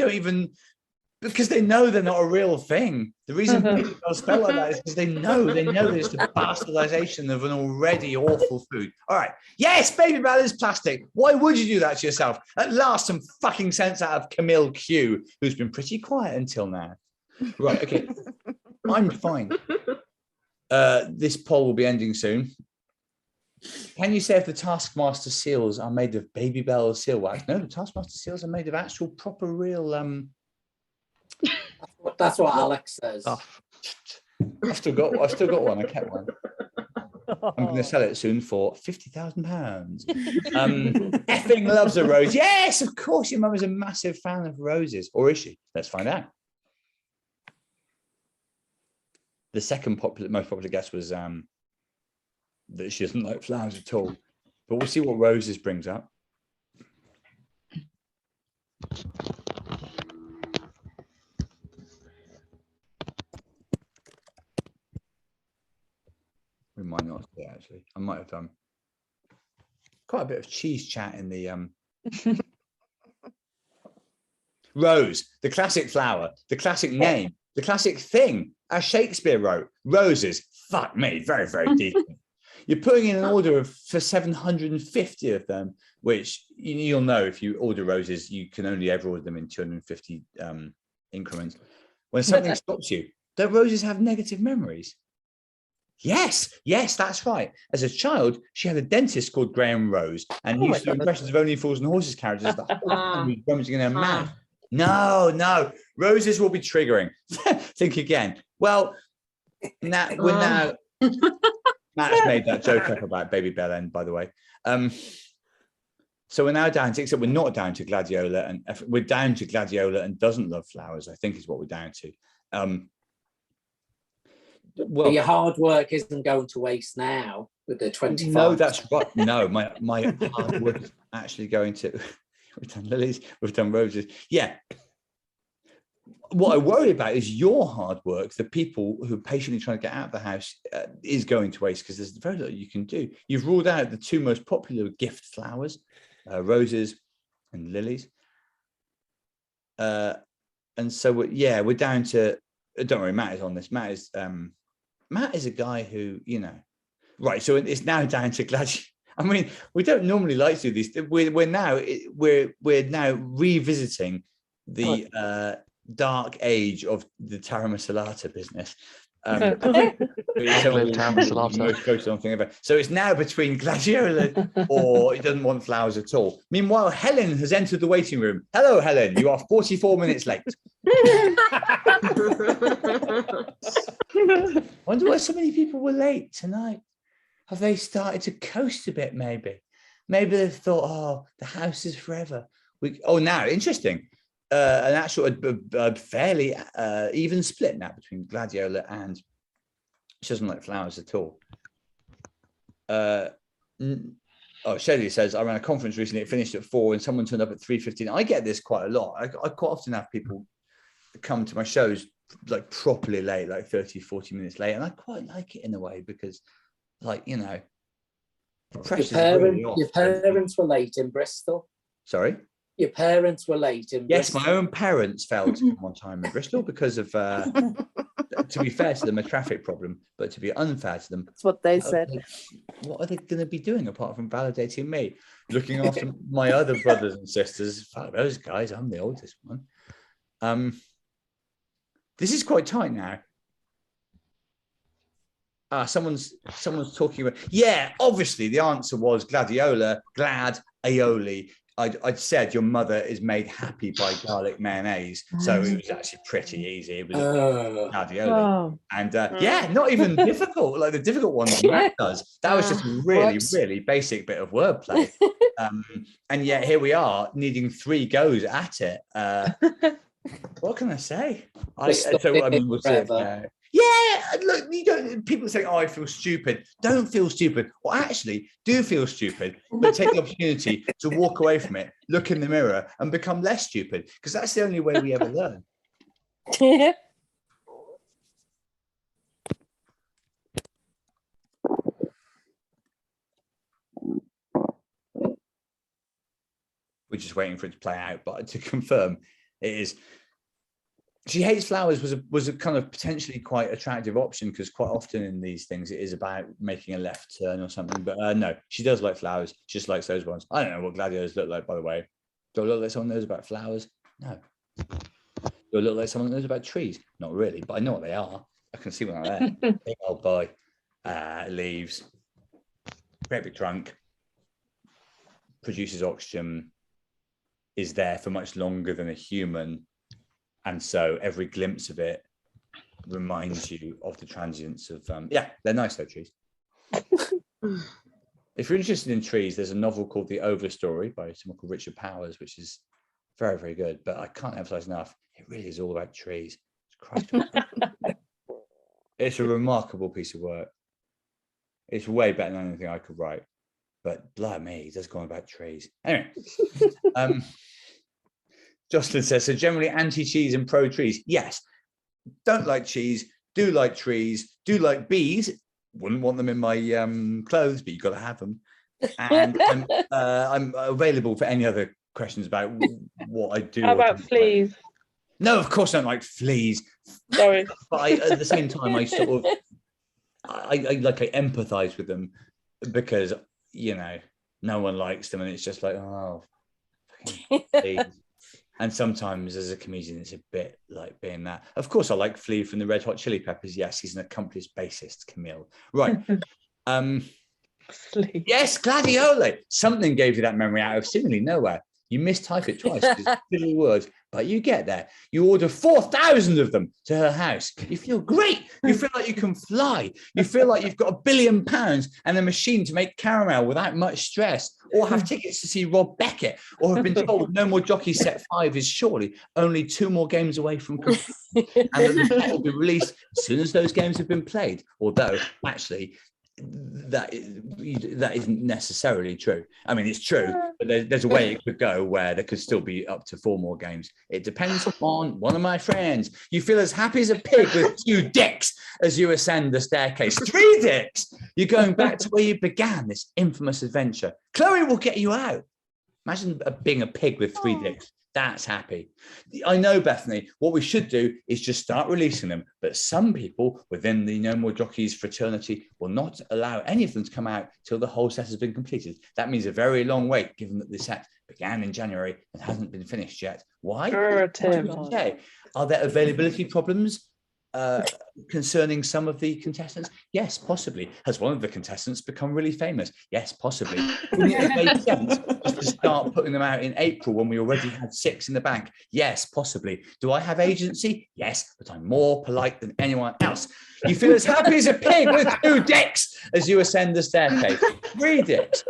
know they're not a real thing. The reason people spell like that is because they know there's the bastardization of an already awful food. All right. Yes, Baby Bell is plastic. Why would you do that to yourself? At last, some fucking sense out of Camille Q, who's been pretty quiet until now. Right. Okay. I'm fine. This poll will be ending soon. Can you say if the Taskmaster seals are made of Baby Bell seal wax? No, the Taskmaster seals are made of actual proper real That's what Alex says. I've still got one. I kept one. I'm going to sell it soon for £50,000. Effing loves a rose. Yes, of course. Your mum is a massive fan of roses, or is she? Let's find out. The second most popular guess was that she doesn't like flowers at all. But we'll see what roses brings up. We might not see it, actually. I might have done quite a bit of cheese chat in the rose, the classic flower, the classic name, the classic thing, as Shakespeare wrote. Roses, fuck me, very, very deep. You're putting in an order for 750 of them, which you'll know if you order roses, you can only ever order them in 250 increments. When something stops you, do roses have negative memories? Yes, that's right. As a child, she had a dentist called Graham Rose, and he used to do impressions of Only Fools and Horses characters that rummaging in her mouth. No, roses will be triggering. Think again. Well, Matt's made that joke up about Baby Bell End, by the way. So we're now down to, except we're not down to Gladiola, and we're down to Gladiola and doesn't love flowers, I think is what we're down to. Well, your hard work isn't going to waste now with the 25. No, that's right. No, my hard work is actually going to. We've done lilies, we've done roses. Yeah. What I worry about is your hard work, the people who are patiently trying to get out of the house, is going to waste because there's very little you can do. You've ruled out the two most popular gift flowers, roses and lilies. And so, we're down to, don't worry, Matt is on this. Matt is a guy who, right. So it's now down to Gladiator. I mean, we don't normally like to do these. We're now revisiting the dark age of the Tara Masalata business. So it's now between Gladiola or he doesn't want flowers at all. Meanwhile, Helen has entered the waiting room. Hello, Helen. You are 44 minutes late. Wonder why so many people were late tonight. Have they started to coast a bit? Maybe they've thought, oh, the house is forever. Now interesting. An actual fairly even split now between Gladiola and she doesn't like flowers at all. Shelley says, I ran a conference recently, it finished at 4 and someone turned up at 3:15. I get this quite a lot. I quite often have people come to my shows like properly late, like 30, 40 minutes late. And I quite like it in a way because your parents were late in Bristol. Sorry? Your parents were late in Yes, Bristol. my own parents failed to come on time in Bristol because of, to be fair to them, a traffic problem, but to be unfair to them, That's what they said. what are they going to be doing apart from validating me? Looking after my other brothers and sisters. Fuck those guys, I'm the oldest one. This is quite tight now. Someone's talking about, yeah, obviously the answer was gladiola, glad, aioli. I'd said your mother is made happy by garlic mayonnaise, so it was actually pretty easy. It was gladiola. Oh, And yeah, not even difficult, like the difficult ones Matt does. That was just a really, Whoops. really basic bit of wordplay. And yet here we are needing 3 goes at it. What can I say? We'll see. Yeah, look, you don't. People say, "Oh, I feel stupid." Don't feel stupid, or actually, do feel stupid, but take the opportunity to walk away from it, look in the mirror, and become less stupid. Because that's the only way we ever learn. We're just waiting for it to play out, but to confirm, it is. She hates flowers was a kind of potentially quite attractive option because quite often in these things it is about making a left turn or something. But no, she does like flowers. She just likes those ones. I don't know what gladiators look like, by the way. Do I look like someone that knows about flowers? No. Do I look like someone that knows about trees? Not really, but I know what they are. I can see what they're there. Big old boy, leaves, great big trunk, produces oxygen, is there for much longer than a human. And so every glimpse of it reminds you of the transience of, yeah, they're nice though, trees. If you're interested in trees, there's a novel called The Overstory by someone called Richard Powers, which is very, very good. But I can't emphasize enough, it really is all about trees. It's a remarkable piece of work. It's way better than anything I could write. But blimey, it does go on about trees. Anyway. Jocelyn says, so generally anti-cheese and pro-trees. Yes, don't like cheese, do like trees, do like bees. Wouldn't want them in my clothes, but you've got to have them. And I'm available for any other questions about what I do. How about fleas? No, of course I don't like fleas. Sorry. But at the same time, I sort of, I empathize with them because, you know, no one likes them and it's just like, oh, fucking fleas. And sometimes as a comedian, it's a bit like being that. Of course, I like Flea from the Red Hot Chili Peppers. Yes, he's an accomplished bassist, Camille. Right. Yes, Gladiole. Something gave you that memory out of seemingly nowhere. You mistype it twice. It's silly words, but you get there. You order 4,000 of them to her house. You feel great. You feel like you can fly. You feel like you've got £1 billion and a machine to make caramel without much stress, or have tickets to see Rob Beckett, or have been told No More Jockey Set 5 is surely only 2 more games away from completion, and that the set will be released as soon as those games have been played. Although, actually, that isn't necessarily true. I mean, it's true, but there's a way it could go where there could still be up to 4 more games. It depends on one of my friends. You feel as happy as a pig with 2 dicks as you ascend the staircase. 3 dicks. You're going back to where you began this infamous adventure. Chloe will get you out. Imagine being a pig with 3 dicks. That's happy. I know, Bethany, what we should do is just start releasing them, but some people within the No More Jockeys fraternity will not allow any of them to come out till the whole set has been completed. That means a very long wait, given that the set began in January and hasn't been finished yet. Why? Tim. Are there availability problems concerning some of the contestants? Yes, possibly. Has one of the contestants become really famous? Yes, possibly. Wouldn't it have made sense just to start putting them out in April when we already had 6 in the bank? Yes, possibly. Do I have agency? Yes, but I'm more polite than anyone else. You feel as happy as a pig with 2 dicks as you ascend the staircase. 3 dicks.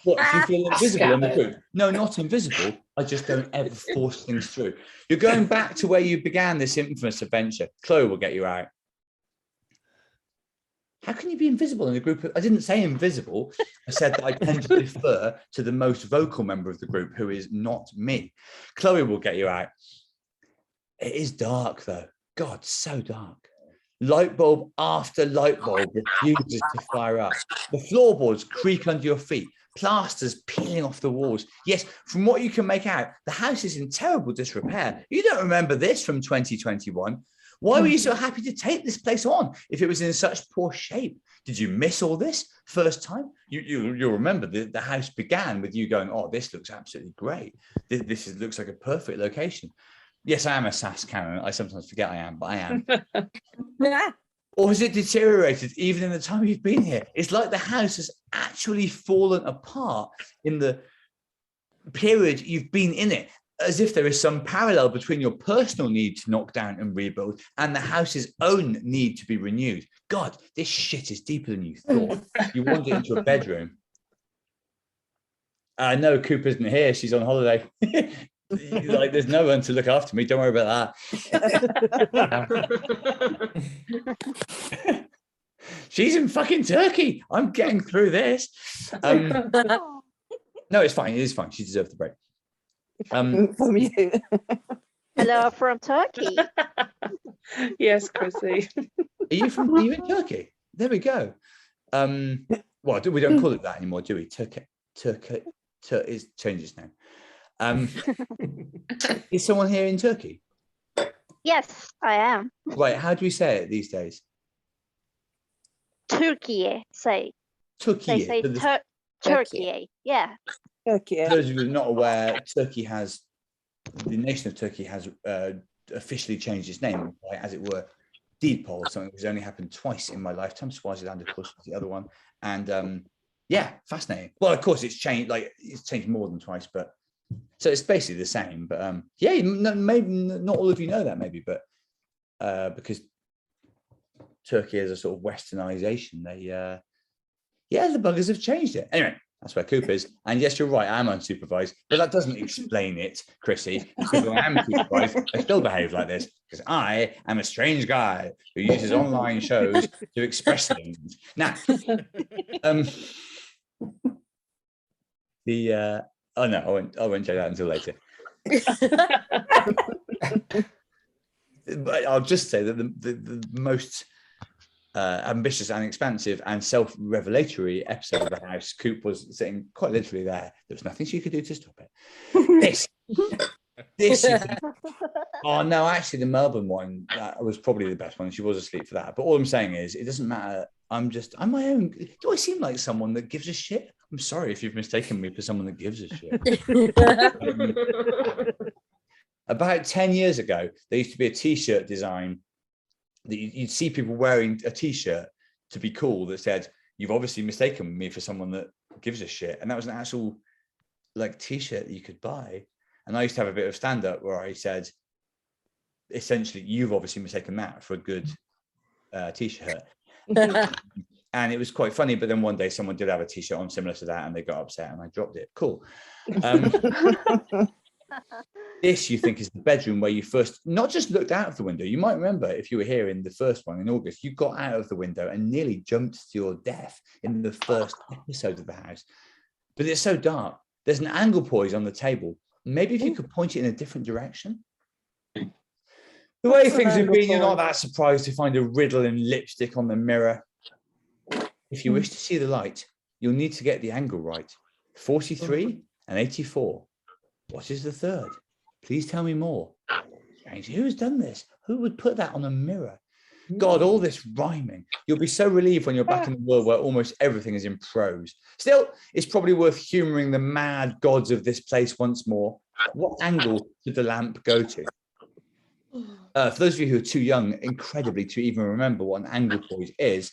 What, do you feel invisible in the group? No, not invisible. I just don't ever force things through. You're going back to where you began this infamous adventure. Chloe will get you out. How can you be invisible in a group? I didn't say invisible. I said that I tend to defer to the most vocal member of the group, who is not me. Chloe will get you out. It is dark, though. God, so dark. Light bulb after light bulb refuses to fire up. The floorboards creak under your feet. Plaster's peeling off the walls. Yes, from what you can make out, the house is in terrible disrepair. You don't remember this from 2021. Why were you so happy to take this place on if it was in such poor shape? Did you miss all this first time? You'll remember the house began with you going, oh, this looks absolutely great. Looks like a perfect location. Yes, I am a sass Karen. I sometimes forget I am, but I am. Or has it deteriorated even in the time you've been here? It's like the house has actually fallen apart in the period you've been in it, as if there is some parallel between your personal need to knock down and rebuild and the house's own need to be renewed. God, this shit is deeper than you thought. You wandered into a bedroom. No, Coop isn't here. She's on holiday. Like, there's no one to look after me. Don't worry about that. She's in fucking Turkey. I'm getting through this. No, it's fine. It is fine. She deserves the break. From you. Hello from Turkey. Yes, Chrissy. Are you in Turkey? There we go. Well, we don't call it that anymore, do we? Turkey is changed its name. Is someone here in Turkey? Yes, I am. Right, how do we say it these days? Turkey, say. Turkey. They say Turkey. Yeah. Turkey. For those of you who are not aware, the nation of Turkey has officially changed its name, as it were, Dipol, something that's only happened twice in my lifetime. Swaziland, of course, was the other one. And yeah, fascinating. Well, of course, it's changed more than twice, but so it's basically the same. But yeah, maybe not all of you know that, maybe, but because Turkey is a sort of westernization, the buggers have changed it. Anyway, that's where Coop is. And yes, you're right, I'm unsupervised, but that doesn't explain it, Chrissy. Because when I am supervised, I still behave like this because I am a strange guy who uses online shows to express things. Now, oh no, I won't say that until later. But I'll just say that the most ambitious and expansive and self-revelatory episode of the house, Coop was sitting quite literally there. There was nothing she could do to stop it. This oh no, actually the Melbourne one was probably the best one. She was asleep for that. But all I'm saying is it doesn't matter. I'm my own. Do I seem like someone that gives a shit? I'm sorry if you've mistaken me for someone that gives a shit. About 10 years ago, there used to be a t-shirt design that you'd see people wearing a t-shirt to be cool that said, "You've obviously mistaken me for someone that gives a shit." And that was an actual like t-shirt that you could buy. And I used to have a bit of stand-up where I said, essentially, "You've obviously mistaken that for a good t-shirt." And it was quite funny. But then one day someone did have a t-shirt on similar to that and they got upset and I dropped it. Cool. This, you think, is the bedroom where you first not just looked out of the window. You might remember if you were here in the first one in August, you got out of the window and nearly jumped to your death in the first episode of the house. But it's so dark. There's an angle poise on the table. Maybe if you could point it in a different direction. The way things have been, you're not that surprised to find a riddle in lipstick on the mirror. If you wish to see the light, you'll need to get the angle right. 43 and 84. What is the third? Please tell me more. Strange. Who has done this? Who would put that on a mirror? God, all this rhyming. You'll be so relieved when you're back in the world where almost everything is in prose. Still, it's probably worth humouring the mad gods of this place once more. What angle did the lamp go to? For those of you who are too young, incredibly, to even remember what an angle poise is,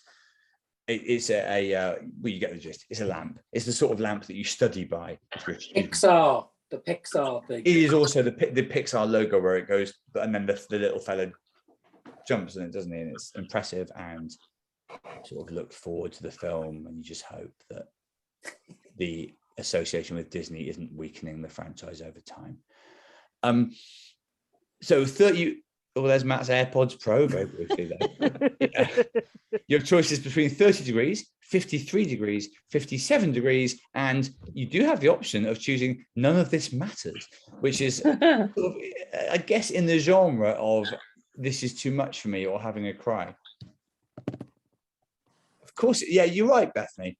it's well, you get the gist. It's a lamp. It's the sort of lamp that you study by. Pixar, the Pixar thing. It is also the Pixar logo where it goes, and then the little fella jumps in it, doesn't he? And it's impressive and sort of look forward to the film, and you just hope that the association with Disney isn't weakening the franchise over time. So 30. Oh, there's Matt's AirPods Pro very briefly there. Yeah. Your choice is between 30 degrees, 53 degrees, 57 degrees, and you do have the option of choosing none of this matters, which is, sort of, I guess, in the genre of this is too much for me or having a cry. Of course, yeah, you're right, Bethany.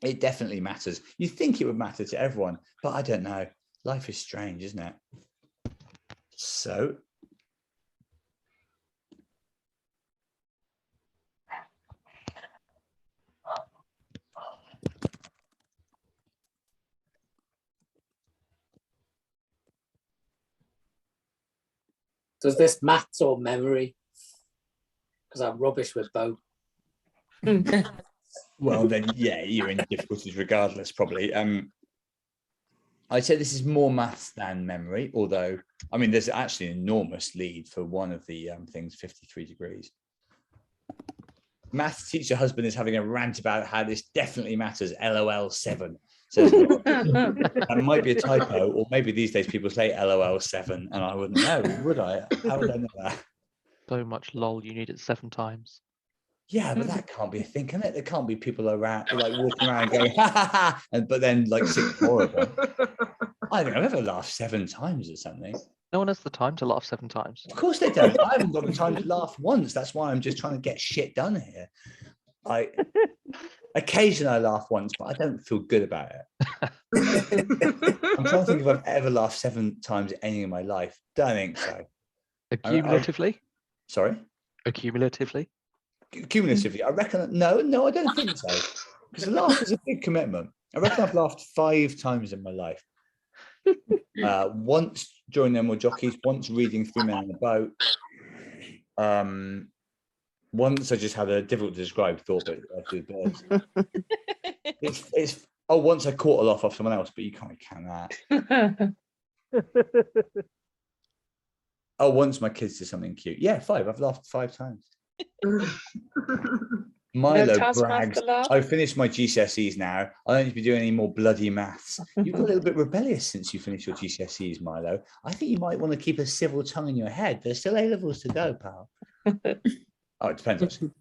It definitely matters. You think it would matter to everyone, but I don't know. Life is strange, isn't it? So Does this maths or memory? Because I'm rubbish with both. well, then, yeah, you're in difficulties regardless, probably. I'd say this is more maths than memory, although, I mean, there's actually an enormous lead for one of the things, 53 degrees. Maths teacher husband is having a rant about how this definitely matters, LOL 7. Says that might be a typo, or maybe these days people say LOL 7, and I wouldn't know, would I? How would I know that? So much lol, you need it 7 times. Yeah, but that can't be a thing, can it? There can't be people around like walking around going ha ha ha, and but then like 6 more of them. I think I've ever laughed 7 times at something. No one has the time to laugh 7 times. Of course they don't. I haven't got the time to laugh once. That's why I'm just trying to get shit done here. Occasionally I laugh once, but I don't feel good about it. I'm trying to think if I've ever laughed 7 times at anything in my life. Don't think so. Accumulatively? Sorry? Accumulatively? Cumulatively, I reckon. No, I don't think so. Because a laugh is a big commitment. I reckon I've laughed 5 times in my life. Once during them were jockeys, once reading 3 Men on a Boat. Once I just had a difficult to describe thought, but I do birds. It's once I caught a laugh off someone else, but you can't count that. Once my kids did something cute. Yeah, 5. I've laughed 5 times. Milo brags, I finished my GCSEs now. I don't need to be doing any more bloody maths. You've got a little bit rebellious since you finished your GCSEs, Milo. I think you might want to keep a civil tongue in your head. There's still A-levels to go, pal. It depends. Actually.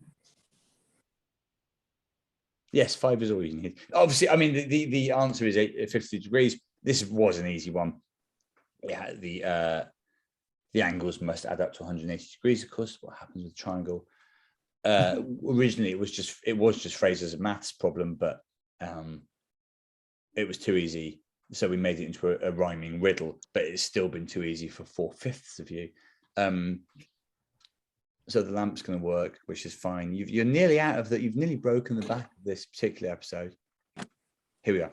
Yes, 5 is all you need. Obviously, I mean, the answer is 50 degrees. This was an easy one. Yeah, the angles must add up to 180 degrees, of course. What happens with triangle? Originally, it was just phrased as a maths problem, but it was too easy, so we made it into a rhyming riddle. But it's still been too easy for 4/5 of you. So the lamp's going to work, which is fine. You're nearly out of that. You've nearly broken the back of this particular episode. Here we are.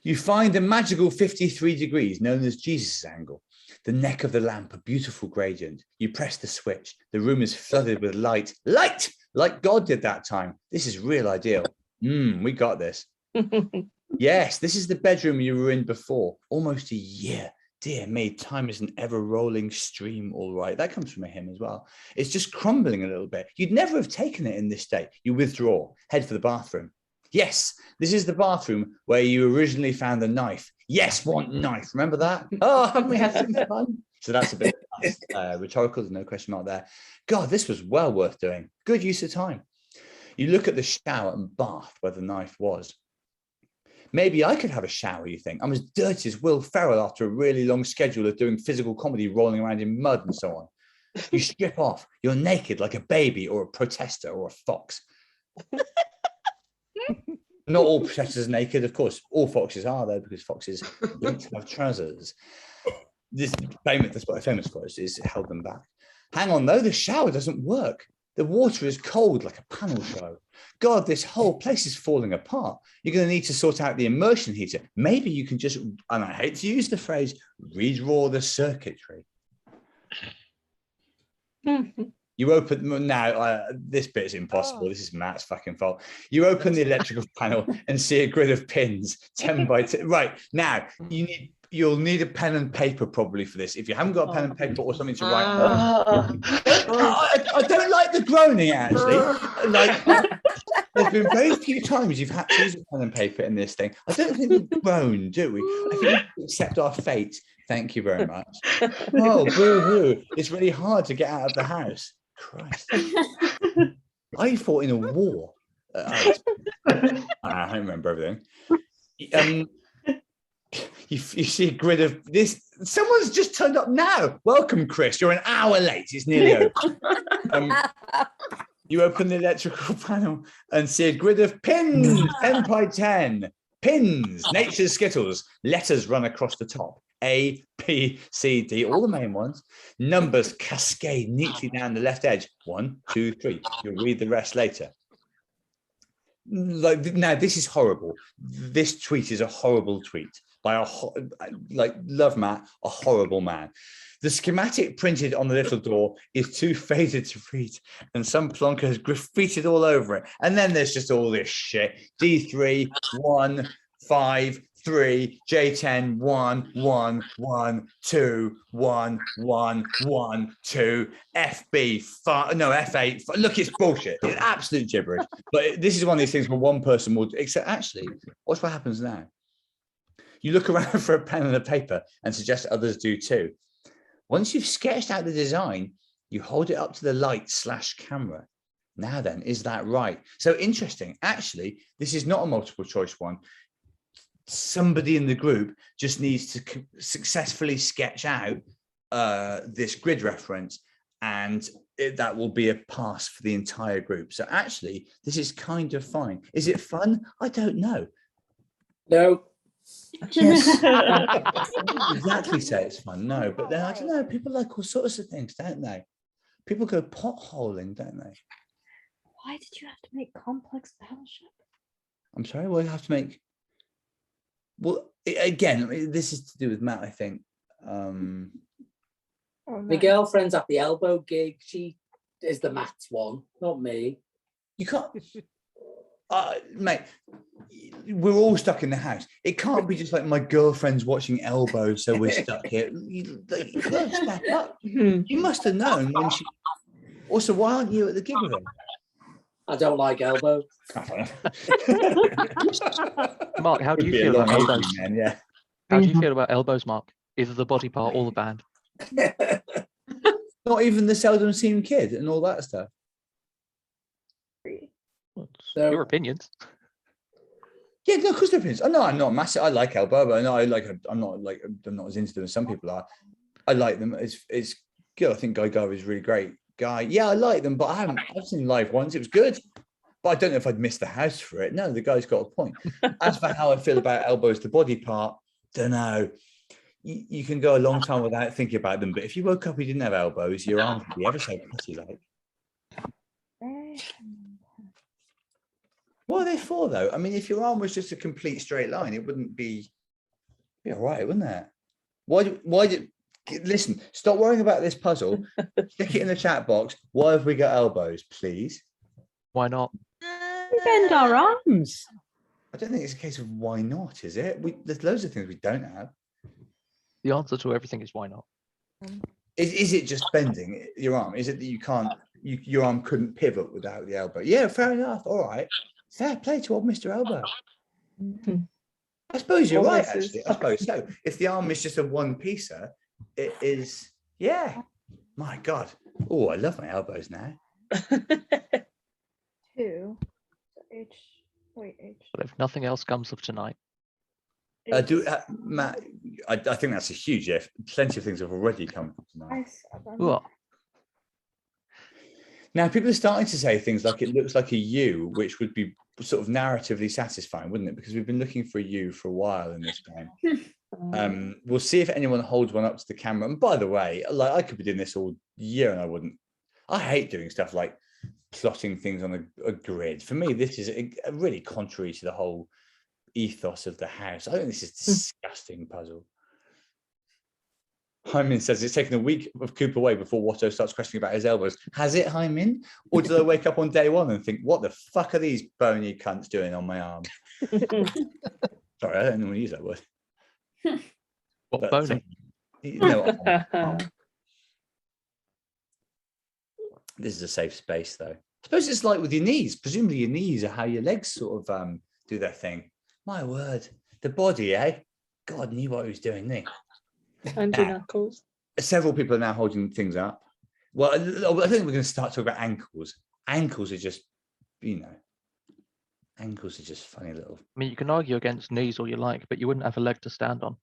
You find a magical 53 degrees known as Jesus' angle. The neck of the lamp, a beautiful gradient. You press the switch. The room is flooded with light. Light! Like God did that time. This is real ideal. We got this. Yes, this is the bedroom you were in before. Almost a year. Dear me, time is an ever-rolling stream, all right. That comes from a hymn as well. It's just crumbling a little bit. You'd never have taken it in this state. You withdraw, head for the bathroom. Yes, this is the bathroom where you originally found the knife. Yes, want knife. Remember that? Oh, haven't we had some fun? So that's a bit rhetorical. There's no question mark there. God, this was well worth doing. Good use of time. You look at the shower and bath where the knife was. Maybe I could have a shower, you think. I'm as dirty as Will Ferrell after a really long schedule of doing physical comedy, rolling around in mud and so on. You strip off. You're naked like a baby or a protester or a fox. Not all protesters are naked, of course. All foxes are, though, because foxes don't have trousers. That's what they're famous for, is held them back. Hang on, though, the shower doesn't work. The water is cold like a panel show. God, this whole place is falling apart. You're going to need to sort out the immersion heater. Maybe you can just, and I hate to use the phrase, redraw the circuitry. You open, now, this bit is impossible. This is Matt's fucking fault. You open the electrical panel and see a grid of pins, 10 by 10. Right, now, you'll need a pen and paper probably for this. If you haven't got a pen and paper or something to write on. I don't like the groaning, actually. Like, there's been very few times you've had to use a pen and paper in this thing. I don't think we groan, do we? I think we accept our fate. Thank you very much. Oh, boo-hoo. It's really hard to get out of the house. Christ. I fought in a war. I don't remember everything. You see a grid of this. Someone's just turned up now. Welcome, Chris. You're an hour late. It's nearly over. You open the electrical panel and see a grid of pins, 10 by 10. Pins, nature's skittles, letters run across the top. A, B, C, D, all the main ones. Numbers cascade neatly down the left edge. 1, 2, 3. You'll read the rest later. Like, now, this is horrible. This tweet is a horrible tweet by love Matt, a horrible man. The schematic printed on the little door is too faded to read, and some plonker has graffitied all over it. And then there's just all this shit. D3, 1, 5, 3, J10, 1, 1, 1, 2, 1, 1, 1, 2, FB, 5, no, F8. Look, it's bullshit. It's absolute gibberish. But this is one of these things where one person will, except actually, watch what happens now. You look around for a pen and a paper and suggest others do too. Once you've sketched out the design, you hold it up to the light/camera. Now then, is that right? So interesting. Actually, this is not a multiple choice one. Somebody in the group just needs to successfully sketch out this grid reference, and that will be a pass for the entire group. So actually, this is kind of fine. Is it fun? I don't know. No. Yes. Exactly say it's fun. No, but then I don't know. People like all sorts of things, don't they? People go potholing, don't they? Why did you have to make complex battleship? I'm sorry. What do you have to make? Well, again, this is to do with Matt, I think. Oh, My no. girlfriend's at the elbow gig. She is the maths one, not me. You can't, mate. We're all stuck in the house. It can't be just like my girlfriend's watching Elbow, so we're stuck here. You gotta step up. You must have known when she. Also, why aren't you at the gig with her? I don't like elbow. Mark, how do Would you be a feel about long elbows? evening then, yeah. How do you feel about elbows, Mark? Either the body part or the band? Not even the seldom seen kid and all that stuff. Well, it's So- your opinions. Yeah, no, of course, opinions. Oh, no, I'm not massive. I like Elbow, but no, I'm not as into them as some people are. I like them. It's good. I think Guy Garvey is really great guy. Yeah, I like them, but I've seen him live once. It was good, but I don't know if I'd miss the house for it. No, the guy's got a point. As for how I feel about elbows, the body part, don't know. You can go a long time without thinking about them, but if you woke up and you didn't have elbows, your arms would be ever so pretty. Like, what are they for, though? I mean, if your arm was just a complete straight line, it wouldn't be all right, wouldn't it? Listen, stop worrying about this puzzle. Stick it in the chat box. Why have we got elbows, please? Why not? We bend our arms. I don't think it's a case of why not, is it? There's loads of things we don't have. The answer to everything is why not. Is it just bending your arm? Is it that you can't, your arm couldn't pivot without the elbow? Yeah, fair enough. All right. Fair play to old Mr. Elbow. I suppose you're right, Almost is. actually. I suppose so. If the arm is just a one-piecer, it is, yeah. My God. Oh, I love my elbows now. 2. H. Wait, H. But if nothing else comes of tonight, Matt, I think that's a huge if. Plenty of things have already come from tonight. well, Now, people are starting to say things like it looks like a U, which would be sort of narratively satisfying, wouldn't it? Because we've been looking for a U for a while in this game. We'll see if anyone holds one up to the camera. And by the way, like I could be doing this all year and I wouldn't. I hate doing stuff like plotting things on a grid. For me, this is really contrary to the whole ethos of the house. I think this is a disgusting puzzle. Hyman says it's taken a week of Coop away before Watto starts questioning about his elbows. Has it, Hyman? Or did I wake up on day one and think, what the fuck are these bony cunts doing on my arm? Sorry, I don't normally use that word. what But bony? This is a safe space, though. I suppose it's like with your knees. Presumably your knees are how your legs sort of do their thing. My word. The body, eh? God knew what he was doing, didn't he? And your knuckles. Several people are now holding things up. Well, I think we're going to start talking about ankles. Ankles are just, ankles are just funny little. I mean, you can argue against knees all you like, but you wouldn't have a leg to stand on.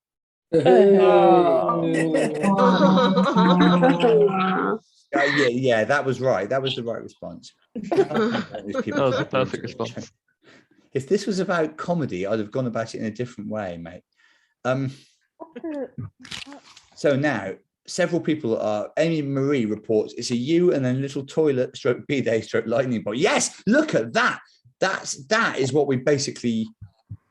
Yeah, that was right. That was the right response. That was the perfect response. If this was about comedy, I'd have gone about it in a different way, mate. What the? So now, several people are. Amy Marie reports it's a U and then little toilet stroke bidet stroke lightning bolt. Yes, look at that. That is what we basically.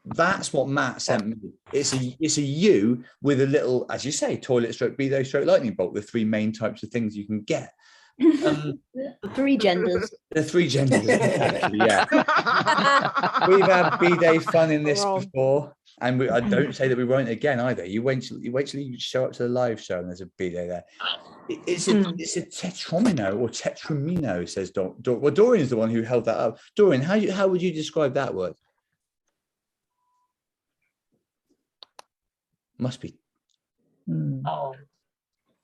That's what Matt sent me. It's a U with a little, as you say, toilet stroke bidet stroke lightning bolt. The three main types of things you can get. The three genders. The three genders. Exactly, yeah. We've had bidet fun in this Wrong. before, and I don't say that we won't again either. You wait till you show up to the live show and there's a bidet there. It's a tetromino or tetramino, says well, Dorian's the one who held that up. Dorian, how would you describe that word? Must be. Oh,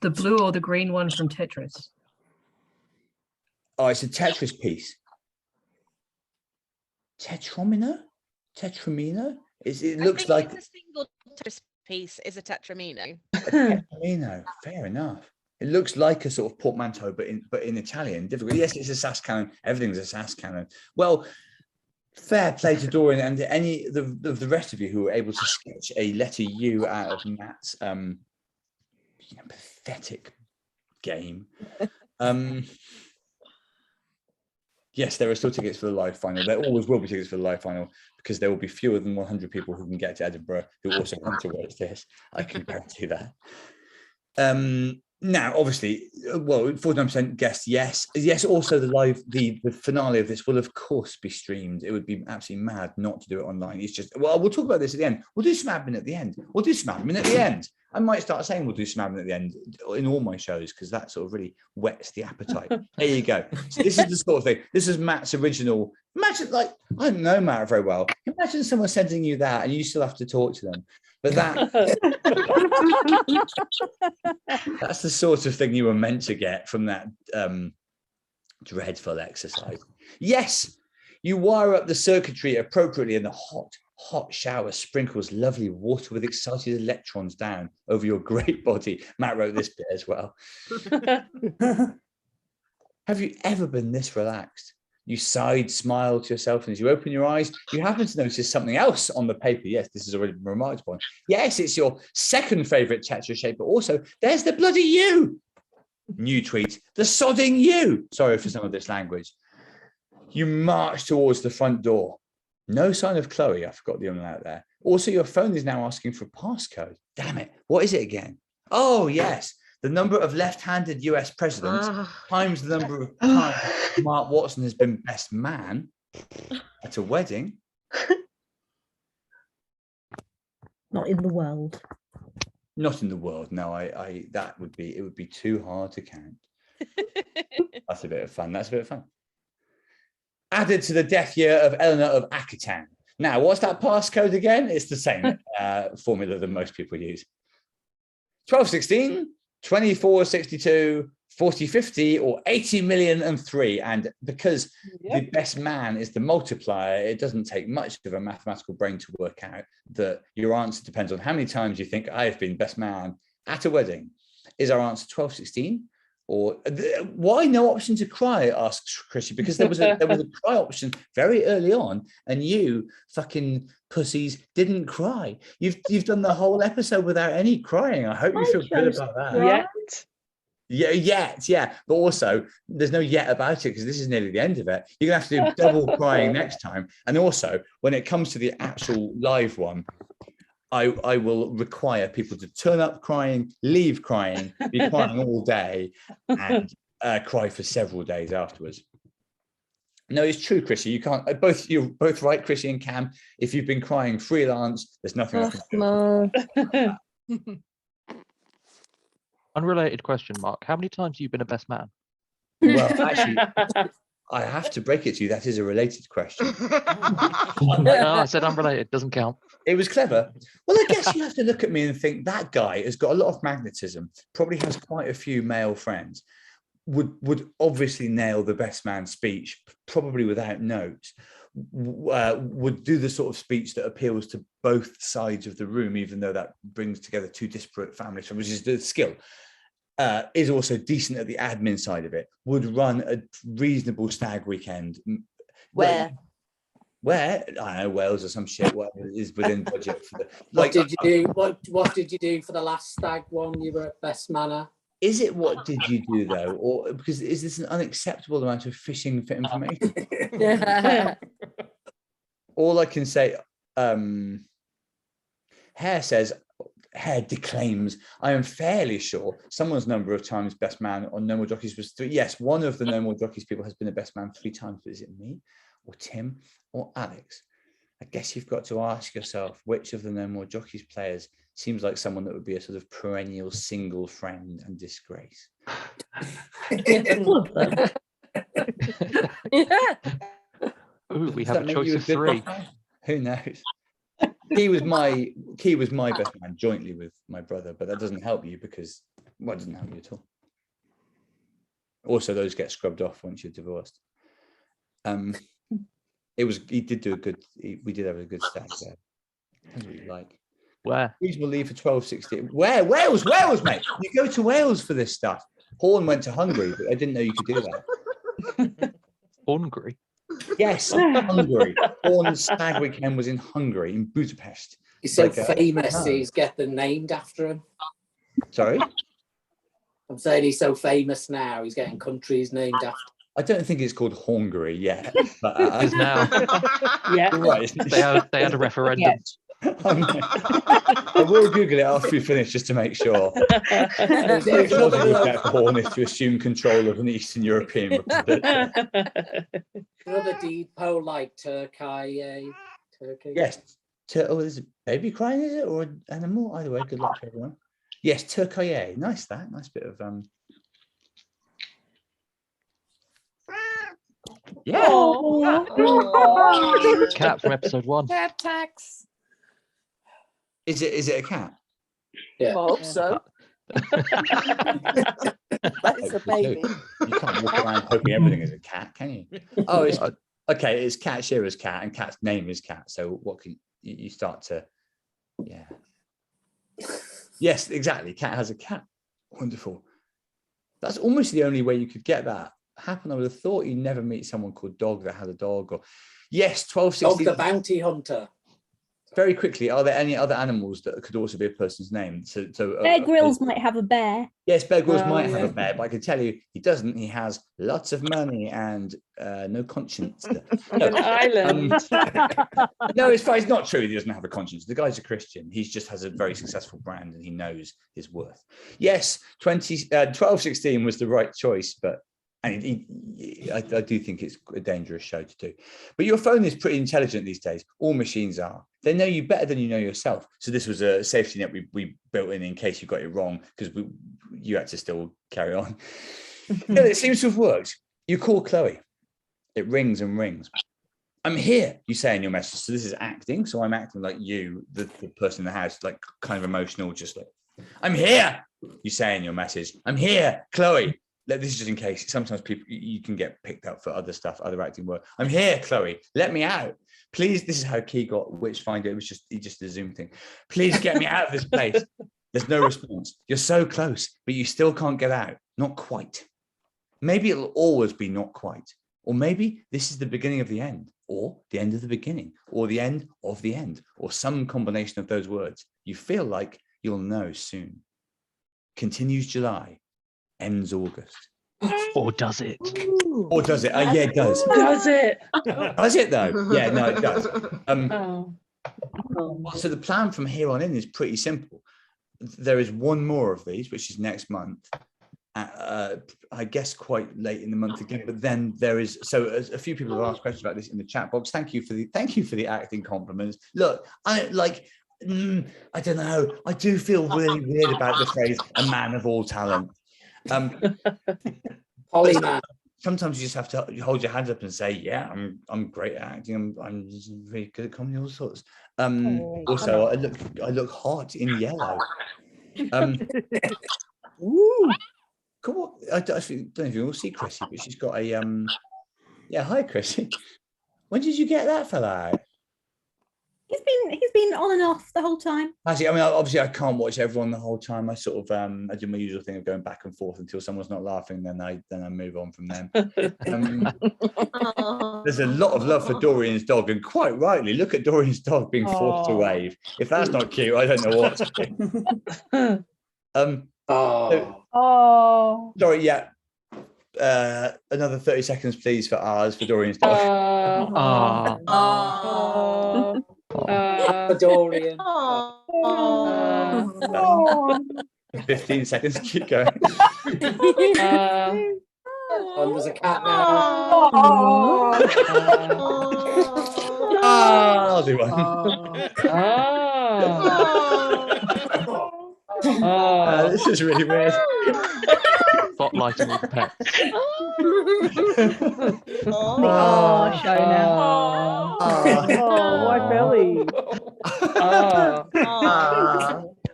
The blue or the green one from Tetris. Oh, it's a Tetris piece. Tetramino? It looks like a single Tetris piece is a tetramino. a tetramino. Fair enough. It looks like a sort of portmanteau, but in Italian. Difficult. Yes, it's a SAS cannon. Everything's a SAS cannon. Well, fair play to Dorian and any of the rest of you who were able to sketch a letter U out of Matt's pathetic game. Yes, there are still tickets for the live final. There always will be tickets for the live final because there will be fewer than 100 people who can get to Edinburgh who also want to watch this. I can guarantee that. Now, obviously, well, 49% guessed yes. Yes, also the finale of this will, of course, be streamed. It would be absolutely mad not to do it online. It's just, well, we'll talk about this at the end. We'll do some admin at the end. I might start saying we'll do some admin at the end in all my shows because that sort of really whets the appetite. There you go. So this is the sort of thing. This is Matt's original. Imagine, like, I don't know Matt very well. Imagine someone sending you that and you still have to talk to them. But that's the sort of thing you were meant to get from that dreadful exercise. Yes, you wire up the circuitry appropriately and the hot shower sprinkles lovely water with excited electrons down over your great body. Matt wrote this bit as well. Have you ever been this relaxed? You side smile to yourself, and as you open your eyes, you happen to notice something else on the paper. Yes, this has already been remarked upon. Yes, it's your second favourite Tetris shape, but also there's the bloody U. New tweet, the sodding U. Sorry for some of this language. You march towards the front door. No sign of Chloe. I forgot the out there. Also, your phone is now asking for a passcode. Damn it. What is it again? Oh, yes. The number of left-handed US presidents times the number of times Mark Watson has been best man at a wedding. Not in the world. Not in the world. No, it would be too hard to count. That's a bit of fun. Added to the death year of Eleanor of Aquitaine. Now, what's that passcode again? It's the same formula that most people use. 1216. 2462, 4050, or 80,000,003. And because the best man is the multiplier, it doesn't take much of a mathematical brain to work out that your answer depends on how many times you think I've been best man at a wedding. Is our answer 1216? Or why no option to cry, asks Chrissy, because there was a cry option very early on, and you fucking pussies didn't cry. You've done the whole episode without any crying. I hope you feel good about that. Yeah. But also, there's no yet about it because this is nearly the end of it. You're gonna have to do double crying next time. And also, when it comes to the actual live one, I will require people to turn up crying, leave crying, be crying all day, and cry for several days afterwards. No, it's true, Chrissy. You can't. You're both right, Chrissy and Cam. If you've been crying freelance, there's nothing I can do. Unrelated question, Mark. How many times have you been a best man? Well, actually, I have to break it to you. That is a related question. No, I said unrelated. Doesn't count. It was clever. Well, I guess you have to look at me and think that guy has got a lot of magnetism, probably has quite a few male friends, would obviously nail the best man speech, probably without notes, would do the sort of speech that appeals to both sides of the room, even though that brings together two disparate families, which is the skill. is also decent at the admin side of it, would run a reasonable stag weekend. Where? Where? I don't know, Wales or some shit, whatever is within budget. For the, What did you do? What did you do for the last stag one? You were at Best Manor. Is it what did you do though? Or because is this an unacceptable amount of fishing for information? All I can say, Hare says, Hare declaims, I am fairly sure someone's number of times best man on No More Jockeys was 3. Yes, one of the No More Jockeys people has been a best man 3 times, but is it me or Tim or Alex? I guess you've got to ask yourself which of the No More Jockeys players seems like someone that would be a sort of perennial single friend and disgrace. All of them. Ooh, we Does have that a make choice you of good 3. best man? Who knows? He was my best man jointly with my brother, but that doesn't help you because well, it doesn't help you at all. Also, those get scrubbed off once you're divorced. He did do a good. We did have a good stag there. Depends what you like. Where? Reasonable leave for 12.60. Where? Wales, mate. You go to Wales for this stuff. Horn went to Hungary, but I didn't know you could do that. Hungary. Yes, Hungary. Horn's stag weekend was in Hungary, in Budapest. He's so Like a- famous, Oh. he's getting named after him. Sorry? I'm saying he's so famous now, he's getting countries named after. I don't think it's called Hungary yet. But, It's now. Yeah. right. They had a referendum. I will Google it after we finish just to make sure. There's All another, you get Horn is to assume control of an Eastern European republic. another deed poll like Turkey. Turkey. Yes. Oh, there's a baby crying, is it? Or an animal? Either way, good luck to everyone. Yes, Turkey. Nice that. Nice bit of Yeah. Oh. Cat from episode 1. Cat tax. Is it a cat? Yeah. I hope so. That is a baby. You can't walk around hoping everything is a cat, can you? Oh, it's okay. It's Cat Shearer's cat, and Cat's name is Cat. So what can you start to? Yeah. Yes, exactly. Cat has a cat. Wonderful. That's almost the only way you could get that happen. I would have thought you'd never meet someone called Dog that had a dog. Or yes, Dog 1260. the Bounty Hunter. Very quickly, are there any other animals that could also be a person's name? Bear Grylls might have a bear. Yes, Bear Grylls Oh, might have yeah. a bear, but I can tell you he doesn't. He has lots of money and no conscience. On No, an island. no, it's fine. It's not true. He doesn't have a conscience. The guy's a Christian. He just has a very successful brand and he knows his worth. Yes, 1216 was the right choice, but and I do think it's a dangerous show to do. But your phone is pretty intelligent these days. All machines are. They know you better than you know yourself. So this was a safety net we built in case you got it wrong, because you had to still carry on. Yeah, it seems to have worked. You call Chloe. It rings and rings. I'm here, you say in your message. So this is acting. So I'm acting like you, the person in the house, like kind of emotional, just like, I'm here, you say in your message. I'm here, Chloe. This is just in case. Sometimes people, you can get picked up for other stuff, other acting work. I'm here, Chloe. Let me out. Please, this is how Key got Witchfinder. It was just a Zoom thing. Please get me out of this place. There's no response. You're so close, but you still can't get out. Not quite. Maybe it'll always be not quite. Or maybe this is the beginning of the end, or the end of the beginning, or the end of the end, or some combination of those words. You feel like you'll know soon. Continues July, ends August. Or does it? Or does it? Yeah, it does. Does it? Does it though? Yeah, no, it does. Oh. So the plan from here on in is pretty simple. There is one more of these, which is next month. I guess quite late in the month again, but then there is. So a few people have asked questions about this in the chat box. Thank you for the acting compliments. Look, I don't know. I do feel really weird about the phrase "a man of all talent." Polyman. Sometimes you just have to hold your hands up and say, "Yeah, I'm great at acting. I'm just really good at comedy, all sorts." Also, I look hot in yellow. Come on, I don't know if you all see Chrissy, but she's got a Yeah, hi Chrissy. When did you get that fella out? He's been on and off the whole time. Actually, I mean, obviously, I can't watch everyone the whole time. I sort of I do my usual thing of going back and forth until someone's not laughing, then I move on from them. There's a lot of love for Dorian's dog, and quite rightly, look at Dorian's dog being forced to Aw. wave. If that's not cute, I don't know what to do. Oh. Sorry, yeah. Another 30 seconds, please, for ours for Dorian's dog. Ah. Dorian. Oh. 15 seconds, keep going. Oh, there's a cat now. I'll do one. This is really weird. Spotlighting all the pets. Oh, show now. Oh, my belly.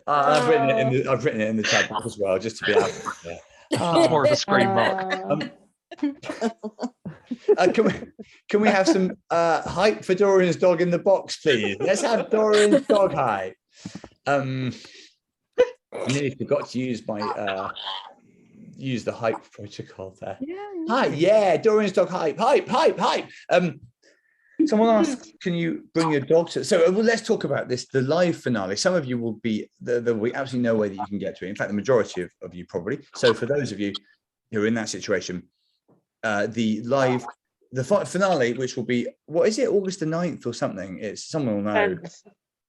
I've written it in the chat box as well, just to be out there. It's more of a scream mark. Can we have some hype for Dorian's dog in the box, please? Let's have Dorian's dog hype. I nearly forgot to use my use the hype protocol there. Hi, yeah, Dorian's dog hype. Someone asked, can you bring your dog to? So let's talk about this. The live finale. Some of you will be there will be absolutely no way that you can get to it. In fact, the majority of you probably. So for those of you who are in that situation, the finale, which will be, what is it, August the 9th or something? It's someone will know.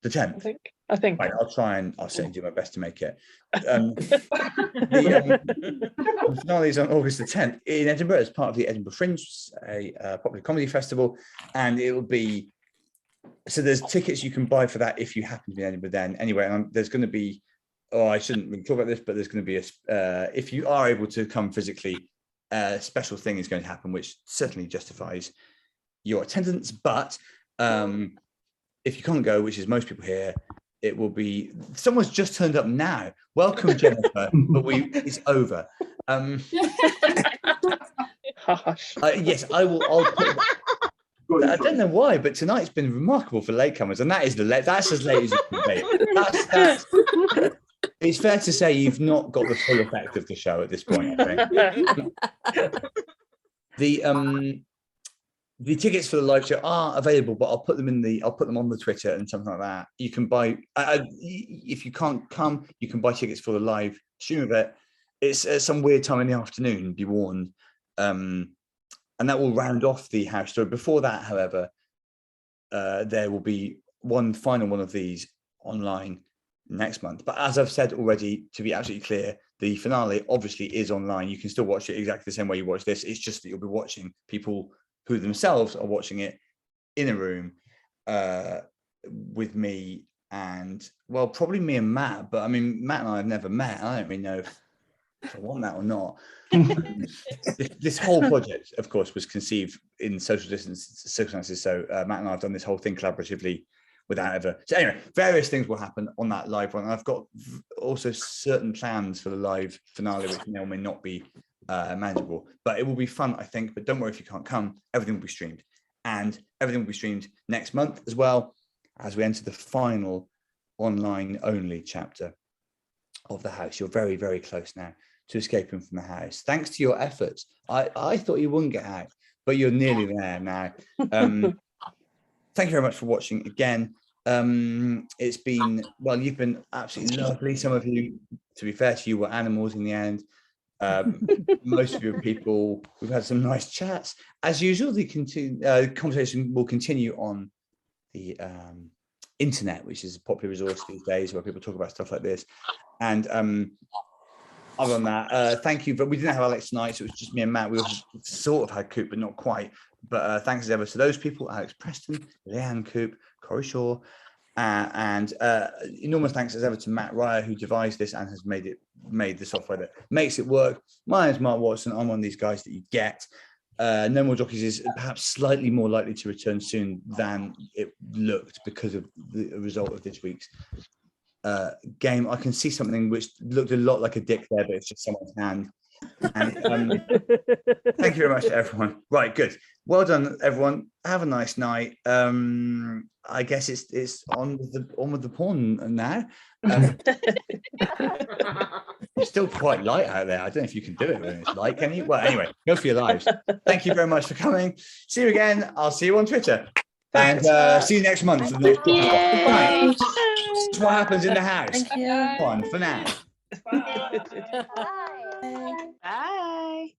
The 10th. I think. Right, I'll certainly do my best to make it. The finale is on August the 10th in Edinburgh as part of the Edinburgh Fringe, a popular comedy festival, and it will be. So there's tickets you can buy for that if you happen to be in Edinburgh then. Anyway, there's going to be. Oh, I shouldn't really talk about this, but there's going to be if you are able to come physically, a special thing is going to happen, which certainly justifies your attendance. But if you can't go, which is most people here, it will be. Someone's just turned up now. Welcome, Jennifer. But it's over. Yes, I will. I don't know why, but tonight's been remarkable for latecomers, and that's as late as you can be. It's fair to say you've not got the full effect of the show at this point, I think. The tickets for the live show are available, but I'll put them on the Twitter and something like that. You can buy if you can't come, you can buy tickets for the live stream of it. It's at some weird time in the afternoon, be warned. And that will round off the house story. Before that, however, there will be one final one of these online next month. But as I've said already, to be absolutely clear, the finale obviously is online. You can still watch it exactly the same way you watch this. It's just that you'll be watching people who themselves are watching it in a room with me and, well, probably me and Matt. But I mean, Matt and I have never met. I don't really know if I want that or not. This whole project, of course, was conceived in social distance circumstances. So Matt and I have done this whole thing collaboratively without ever. So anyway, various things will happen on that live one. And I've got also certain plans for the live finale, which may or may not be manageable, but it will be fun, I think. But don't worry if you can't come, everything will be streamed, and everything will be streamed next month as well, as we enter the final online only chapter of the house. You're very, very close now to escaping from the house, thanks to your efforts. I thought you wouldn't get out, but you're nearly there now. Thank you very much for watching again. It's been, well, you've been absolutely lovely. Some of you, to be fair to you, were animals in the end. Most of you are people. We've had some nice chats as usual. The conversation will continue on the internet, which is a popular resource these days, where people talk about stuff like this. And other than that, thank you. But we didn't have Alex tonight, so it was just me and Matt. We also sort of had Coop, but not quite. But thanks as ever to those people: Alex Preston, Leanne Coop, Corey Shaw, and enormous thanks as ever to Matt Ryer, who devised this and has made the software that makes it work. My name's Mark Watson. I'm one of these guys that you get. No More Jockeys is perhaps slightly more likely to return soon than it looked because of the result of this week's game. I can see something which looked a lot like a dick there, but it's just someone's hand. And thank you very much to everyone. Right, good. Well done, everyone. Have a nice night. I guess it's on with the porn now. It's still quite light out there. I don't know if you can do it when it's light, can you? Well, anyway, go for your lives. Thank you very much for coming. See you again. I'll see you on Twitter. Thanks, And see you next month. For the next Thank you. podcast. Right. That's what happens in the house. Thank you. Come on, for now. Bye. Bye.